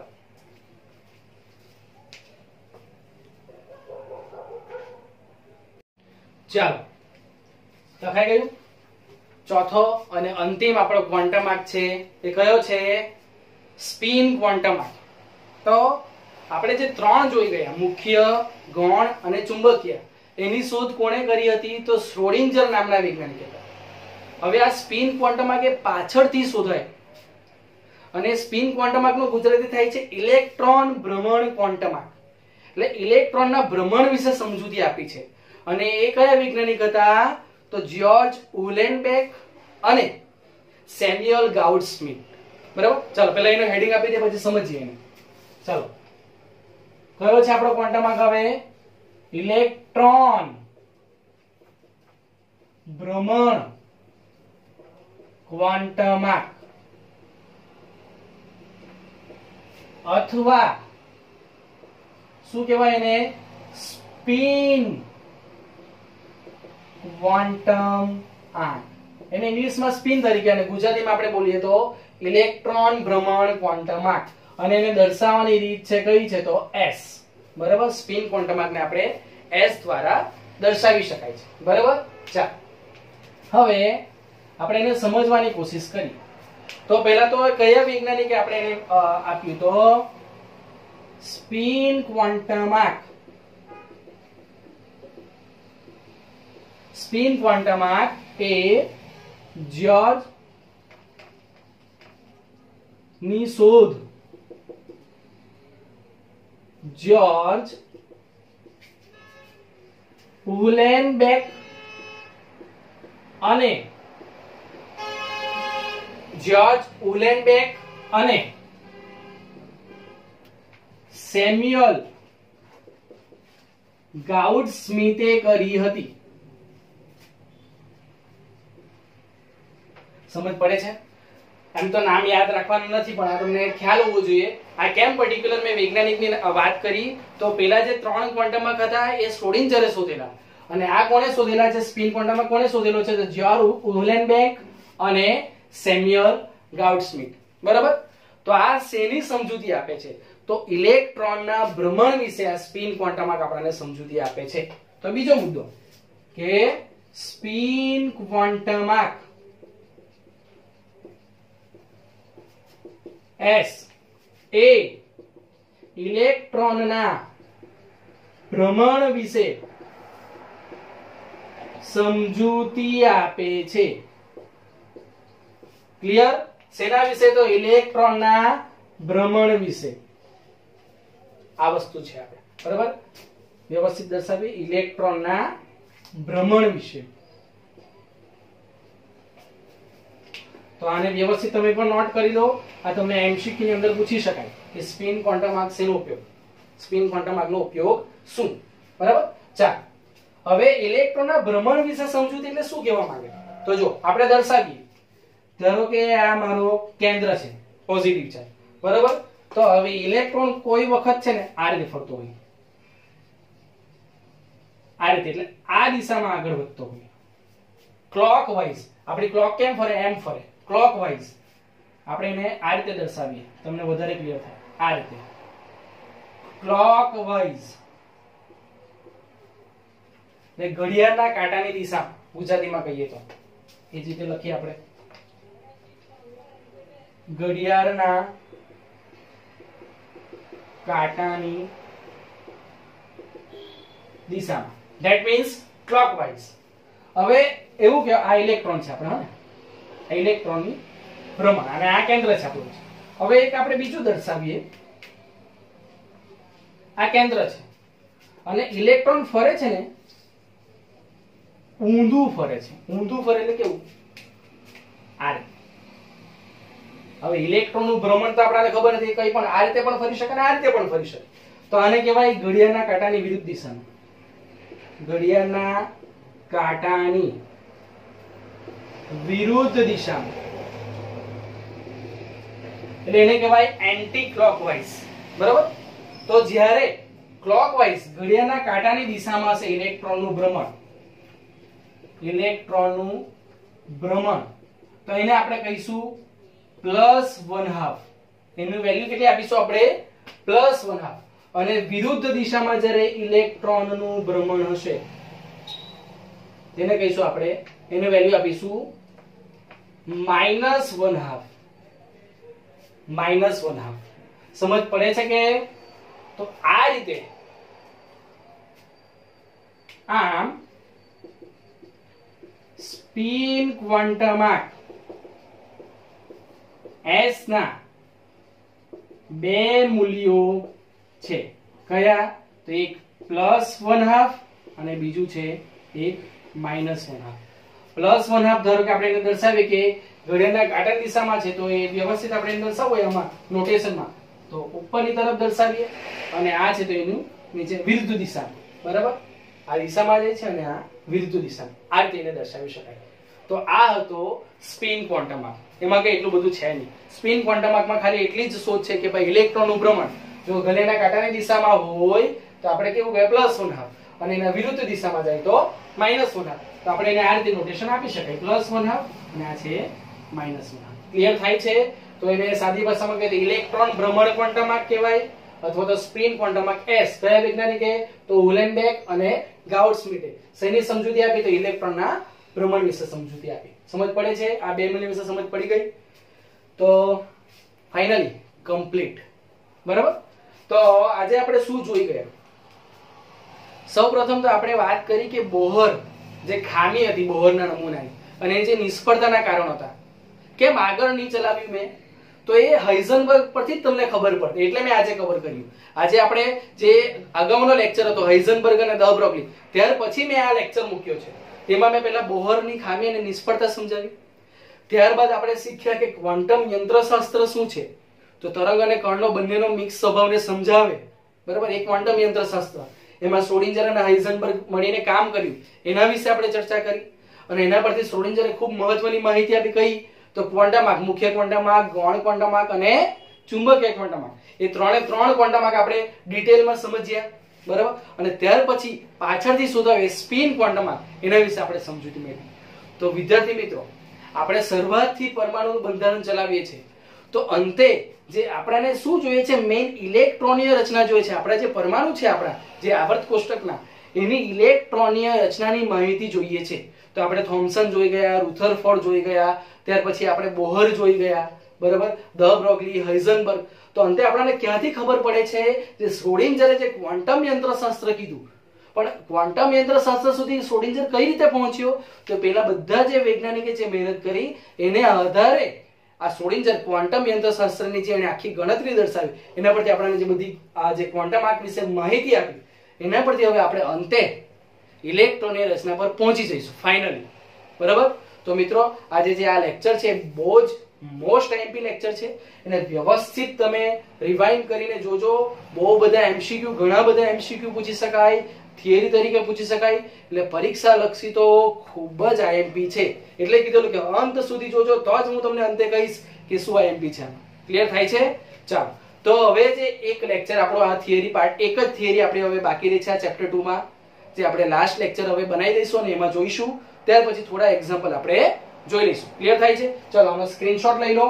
ચાલો લખાઈ ગયું ચોથો અને અંતિમ આપણો ક્વોન્ટમ આંક છે એ કયો છે સ્પિન ક્વોન્ટમ આંક તો આપણે જે ત્રણ જોઈ ગયા મુખ્ય ગૌણ અને ચુંબકીય એની શોધ કોણે કરી હતી તો શ્રોડિંજર નામના વૈજ્ઞાનિકે હવે આ સ્પિન ક્વોન્ટમ આંક એ પાછળથી શોધાય અને સ્પિન ક્વોન્ટમ આંકનો ગુજરાતી થાય છે ઇલેક્ટ્રોન ભ્રમણ ક્વોન્ટમ આંક એટલે ઇલેક્ટ્રોનના ભ્રમણ વિશે સમજૂતી આપી છે અને એ કયા વૈજ્ઞાનિક હતા તો જ્યોર્જ ઉલેનબેક અને સેમ્યુઅલ ગાઉડસ્મિથ બરાબર ચાલો પહેલા એનો હેડિંગ આપી દે પછી સમજીએ એને ચાલો કયો છે આપણો ક્વોન્ટમ આંક હવે ઇલેક્ટ્રોન ભ્રમણ ક્વોન્ટમ આંક અથવા શું કહેવાય એને સ્પિન ક્વોન્ટમ આંક એને ઇંગ્લિશમાં સ્પિન તરીકે અને ગુજરાતીમાં આપણે બોલીએ તો ઇલેક્ટ્રોન ભ્રમણ ક્વોન્ટમ આંક અને એને દર્શાવવાની રીત છે કઈ છે તો s બરાબર સ્પિન ક્વોન્ટમ આંકને આપણે s દ્વારા દર્શાવી શકાય છે બરાબર ચાલ હવે આપણે એને સમજવાની કોશિશ કરીએ તો પહેલા તો કયા વૈજ્ઞાનિકે આપણે એને આપ્યું તો સ્પિન ક્વોન્ટમ આંક સ્પિન ક્વોન્ટમ આંક એ જ્યોર્જ ની શોધ જ્યોર્જ ઉલેનબેક અને સેમ્યુઅલ ગાઉડસ્મિથે કરી હતી સમજ પડે છે એમ તો નામ યાદ રાખવાનું નથી પણ આ તમને ખ્યાલ હોવો જોઈએ આ કેમ પર્ટિક્યુલર મેં વૈજ્ઞાનિકની વાત કરી તો પેલા જે ત્રણ ક્વોન્ટમ આંક હતા એ શ્રોડિંજરે શોધેલા અને આ કોણે શોધેલા છે સ્પિન ક્વોન્ટમ આંક કોણે શોધેલો છે તો જ્યોર્જ ઉલેનબેક અને સેમ્યુઅલ ગાઉડસ્મિથ બરાબર તો આ શેની સમજૂતી આપે છે તો ઇલેક્ટ્રોનના ભ્રમણ વિશે આ સ્પિન ક્વોન્ટમ આંક આપણને સમજૂતી આપે છે તો બીજો મુદ્દો કે સ્પિન ક્વોન્ટમ આંક S એ ઇલેક્ટ્રોનના ભ્રમણ વિશે સમજૂતી આપે છે ક્લિયર શેના વિશે તો ઇલેક્ટ્રોનના ભ્રમણ વિશે આ વસ્તુ છે આપણે બરાબર વ્યવસ્થિત દર્શાવી ઇલેક્ટ્રોનના ભ્રમણ વિશે તો આને વ્યવસ્થિત તમે પણ નોટ કરી લો આ તમને એમસીક્યુ ની અંદર પૂછી શકાય કે સ્પિન ક્વોન્ટમ આંક શેનો ઉપયોગ સ્પિન ક્વોન્ટમ આંકનો ઉપયોગ શું બરાબર ચાલ હવે ઇલેક્ટ્રોનના ભ્રમણ વિશે સમજૂતી એટલે શું કહેવા માંગે તો જો આપણે દર્શાવીએ ધારો કે આ મારો કેન્દ્ર છે પોઝિટિવ ચાર્જ બરાબર તો હવે ઇલેક્ટ્રોન કોઈ વખત છે ને આ રીતે ફરતો હોય, આ રીતે, એટલે આ દિશામાં આગળ વધતો હોય ક્લોકવાઇઝ. આપણી ક્લોક કેમ ફરે? એમ ફરે ક્લોકવાઇઝ. આપણે એને આ રીતે દર્શાવીએ, તમને વધારે ક્લિયર થાય. આ રીતે ક્લોકવાઇઝ, એટલે ઘડિયાળના કાંટાની દિશા ગુજરાતીમાં કહીએ તો એ જ રીતે લખીએ આપણે, ઘડિયાળના કાંટાની દિશામાં, ધેટ મીન્સ ક્લોકવાઇઝ. હવે એવું કે આ ઇલેક્ટ્રોન છે આપણે, હા, આ ઇલેક્ટ્રોનની ભ્રમણ, અને આ કેન્દ્ર છે આપણું. હવે એક આપણે બીજું દર્શાવીએ, આ કેન્દ્ર છે અને ઇલેક્ટ્રોન ફરે છે ને ઊંધું ફરે છે. ઊંધું ફરે એટલે કેવું? આ રીતે. હવે ઇલેક્ટ્રોનનું ભ્રમણ તો આપણને ખબર નથી, કઈ પણ આ રીતે પણ ફરી શકે અને આ રીતે પણ ફરી શકે. તો આને કહેવાય ઘડિયાળના કાંટાની વિરુદ્ધ દિશામાં. ઘડિયાળના કાંટાની વિરુદ્ધ દિશામાં, એટલે એને કહેવાય એન્ટી ક્લોકવાઇઝ. બરાબર? તો જ્યારે ક્લોકવાઇઝ ઘડિયાળના કાંટાની દિશામાં હશે ઇલેક્ટ્રોનનું ભ્રમણ, ઇલેક્ટ્રોનનું ભ્રમણ, તો એને આપણે કહીશું +1/2. એનું વેલ્યુ કેટલી આપીશું આપણે? +1/2. અને વિરુદ્ધ દિશામાં જ્યારે ઇલેક્ટ્રોનનું ભ્રમણ હશે તેને કહીશું આપણે, એનું વેલ્યુ આપીશું -1/2. -1/2. સમજ પડે છે કે? તો આ રીતે આમ સ્પિન ક્વોન્ટમાર્ક s ના બે મૂલ્યો છે. કયા? તો એક +1/2 અને બીજું છે એક -1/2. +1/2 ધારો કે આપણે એને દર્શાવીએ કે ઘડિયાળના કાંટાની દિશામાં છે, તો એ વ્યવસ્થિત આપણે એને દર્શાવવું એમાં નોટેશનમાં તો ઉપરની તરફ દર્શાવીએ, અને આ છે તો એનું નીચે વિરુદ્ધ દિશામાં. બરાબર? આ દિશામાં જે છે અને આ વિરુદ્ધ દિશામાં, આ રીતે એને દર્શાવી શકાય. તો આ હતો સ્પિન ક્વોન્ટમ આર્ક. એમાં કઈ એટલું બધું છે નહીં. સ્પિન ક્વોન્ટમ આર્કમાં ખાલી એટલી જ શોધ છે કે ભાઈ ઇલેક્ટ્રોનનું ભ્રમણ જો ઘડિયાળના કાંટાની દિશામાં હોય તો આપણે કેવું કહે +1/2, અને એના વિરુદ્ધ દિશામાં જાય તો -1/2. તો આપણે એને આ રીતે નોટેશન આપી શકાય, +1/2 અને આ છે -1/2. ક્લિયર થાય છે? તો એને સાદી ભાષામાં કહીએ તો ઇલેક્ટ્રોન ભ્રમણ ક્વોન્ટમ આર્ક કહેવાય, અથવા તો સ્પિન ક્વોન્ટમ આર્ક. s કયા વૈજ્ઞાનિકે? તો ઉલેનબેક અને ગાઉડસ્મિટે. શેની સમજૂતી આપી? તો ઇલેક્ટ્રોનના ભ્રમણ વિશે સમજૂતી આપી. સમજ પડે છે? આ બે મૂલ્ય વિશે સમજ પડી ગઈ? તો ફાઇનલી કમ્પ્લીટ. બરાબર? તો આજે આપણે શું જોઈ ગયા? સૌપ્રથમ તો આપણે વાત કરી કે બોહર જે ખામી હતી બોહરના નમૂનાની અને જે નિષ્ફળતાના કારણો હતા, કેમ આગળ નહીં ચલાવ્યું મેં, તો એ હાઇઝનબર્ગ પરથી જ તમને ખબર પડતી, એટલે મેં આજે કવર કર્યું. આજે આપણે જે અગાઉનો લેક્ચર હતો હાઇઝનબર્ગ અને દ બ્રોગલી, ત્યાર પછી મેં આ લેક્ચર મૂક્યો છે. તેમાં મેં પહેલા બોહરની ખામી અને નિષ્ફળતા સમજાવી. ત્યારબાદ આપણે શીખ્યા કે ક્વોન્ટમ યંત્રશાસ્ત્ર શું છે, તો તરંગ અને કર્ણનો બંનેનો મિક્સ સ્વભાવને સમજાવે. બરાબર? એક ક્વોન્ટમ યંત્રશાસ્ત્ર, એમાં શ્રોડિંજર અને હાઇઝનબર્ગ મળીને કામ કર્યું, એના વિશે આપણે ચર્ચા કરી. અને એના પરથી શ્રોડિંજરે ખૂબ મહત્વની માહિતી આપી. કઈ? તો ક્વોન્ટમ આર્ક, મુખ્ય ક્વોન્ટમ આર્ક, ગૌણ ક્વોન્ટમ આર્ક અને ચુંબકીય ક્વોન્ટમ આર્ક. એ ત્રણે ત્રણ ક્વોન્ટમ આર્ક આપણે ડિટેલમાં સમજ્યા. બરાબર? અને ત્યાર પછી પાછળથી શોધાવે સ્પિન ક્વોન્ટમ આર્ક, એના વિશે આપણે સમજૂતી મેળવી. તો વિદ્યાર્થી મિત્રો, આપણે શરૂઆતથી પરમાણુનું બંધારણ ચલાવીએ છીએ, તો અંતે જે આપણને શું જોઈએ છે? મેઇન ઇલેક્ટ્રોનીય રચના જોઈએ છે. આપણા જે પરમાણુ છે, આપણા જે આવર્ત કોષ્ટકના, એની ઇલેક્ટ્રોનીય રચનાની માહિતી જોઈએ છે. તો આપણે થોમ્સન જોઈ ગયા, રુથરફોર્ડ જોઈ ગયા, ત્યાર પછી આપણે બોહર જોઈ ગયા. બરાબર? દ બ્રોગલી, હાઇઝનબર્ગ. તો અંતે આપણને ક્યાંથી ખબર પડે છે? જે શ્રોડિંજરે જે ક્વોન્ટમ યંત્રશાસ્ત્ર કીધું, પણ ક્વોન્ટમ યંત્રશાસ્ત્ર સુધી શ્રોડિંજર કઈ રીતે પહોંચ્યો? તો પેલા બધા જે વૈજ્ઞાનિકે જે મહેનત કરી એને આધારે આ શ્રોડિંજર ક્વોન્ટમ યંત્રશાસ્ત્રની જે એને આખી ગણતરી દર્શાવી, એના પરથી આપણને જે બધી આ જે ક્વોન્ટમ આર્ક વિશે માહિતી આપી, એના પરથી હવે આપણે અંતે ઇલેક્ટ્રોનની રચના પર પહોંચી જઈશું ફાઇનલી. બરાબર? તો મિત્રો, આજે જે આ લેક્ચર છે બહુ જ મોસ્ટ આઈએમપી લેક્ચર છે. એને વ્યવસ્થિત તમે રિવાઇન્ડ કરીને જોજો. બહુ બધા એમસીક્યુ, ઘણા બધા એમસીક્યુ પૂછી શકાય, થિયરી તરીકે પૂછી શકાય, એટલે પરીક્ષા લક્ષી તો ખૂબ જ આઈએમપી છે. એટલે કીધું કે અંત સુધી જોજો, તો જ હું તમને અંતે કહીશ કે શું આઈએમપી છે. ક્લિયર થાય છે? ચાલો, તો હવે જે એક લેક્ચર આપણો આ થિયરી પાર્ટ એક જ થિયરી આપણે હવે બાકી રહી છે આ ચેપ્ટર 2 માં, જે આપણે લાસ્ટ લેક્ચર હવે બનાવી દઈશું અને એમાં જોઈશું. ત્યાર પછી થોડા એક્ઝામ્પલ આપણે જોઈ લઈશું. ક્લિયર થાય છે? ચલો આનો સ્ક્રીનશોટ લઈ લો,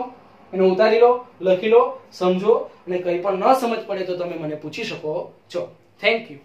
એને ઉતારી લો, લખી લો, સમજો, અને કંઈ પણ ન સમજ પડે તો તમે મને પૂછી શકો છો. Thank you.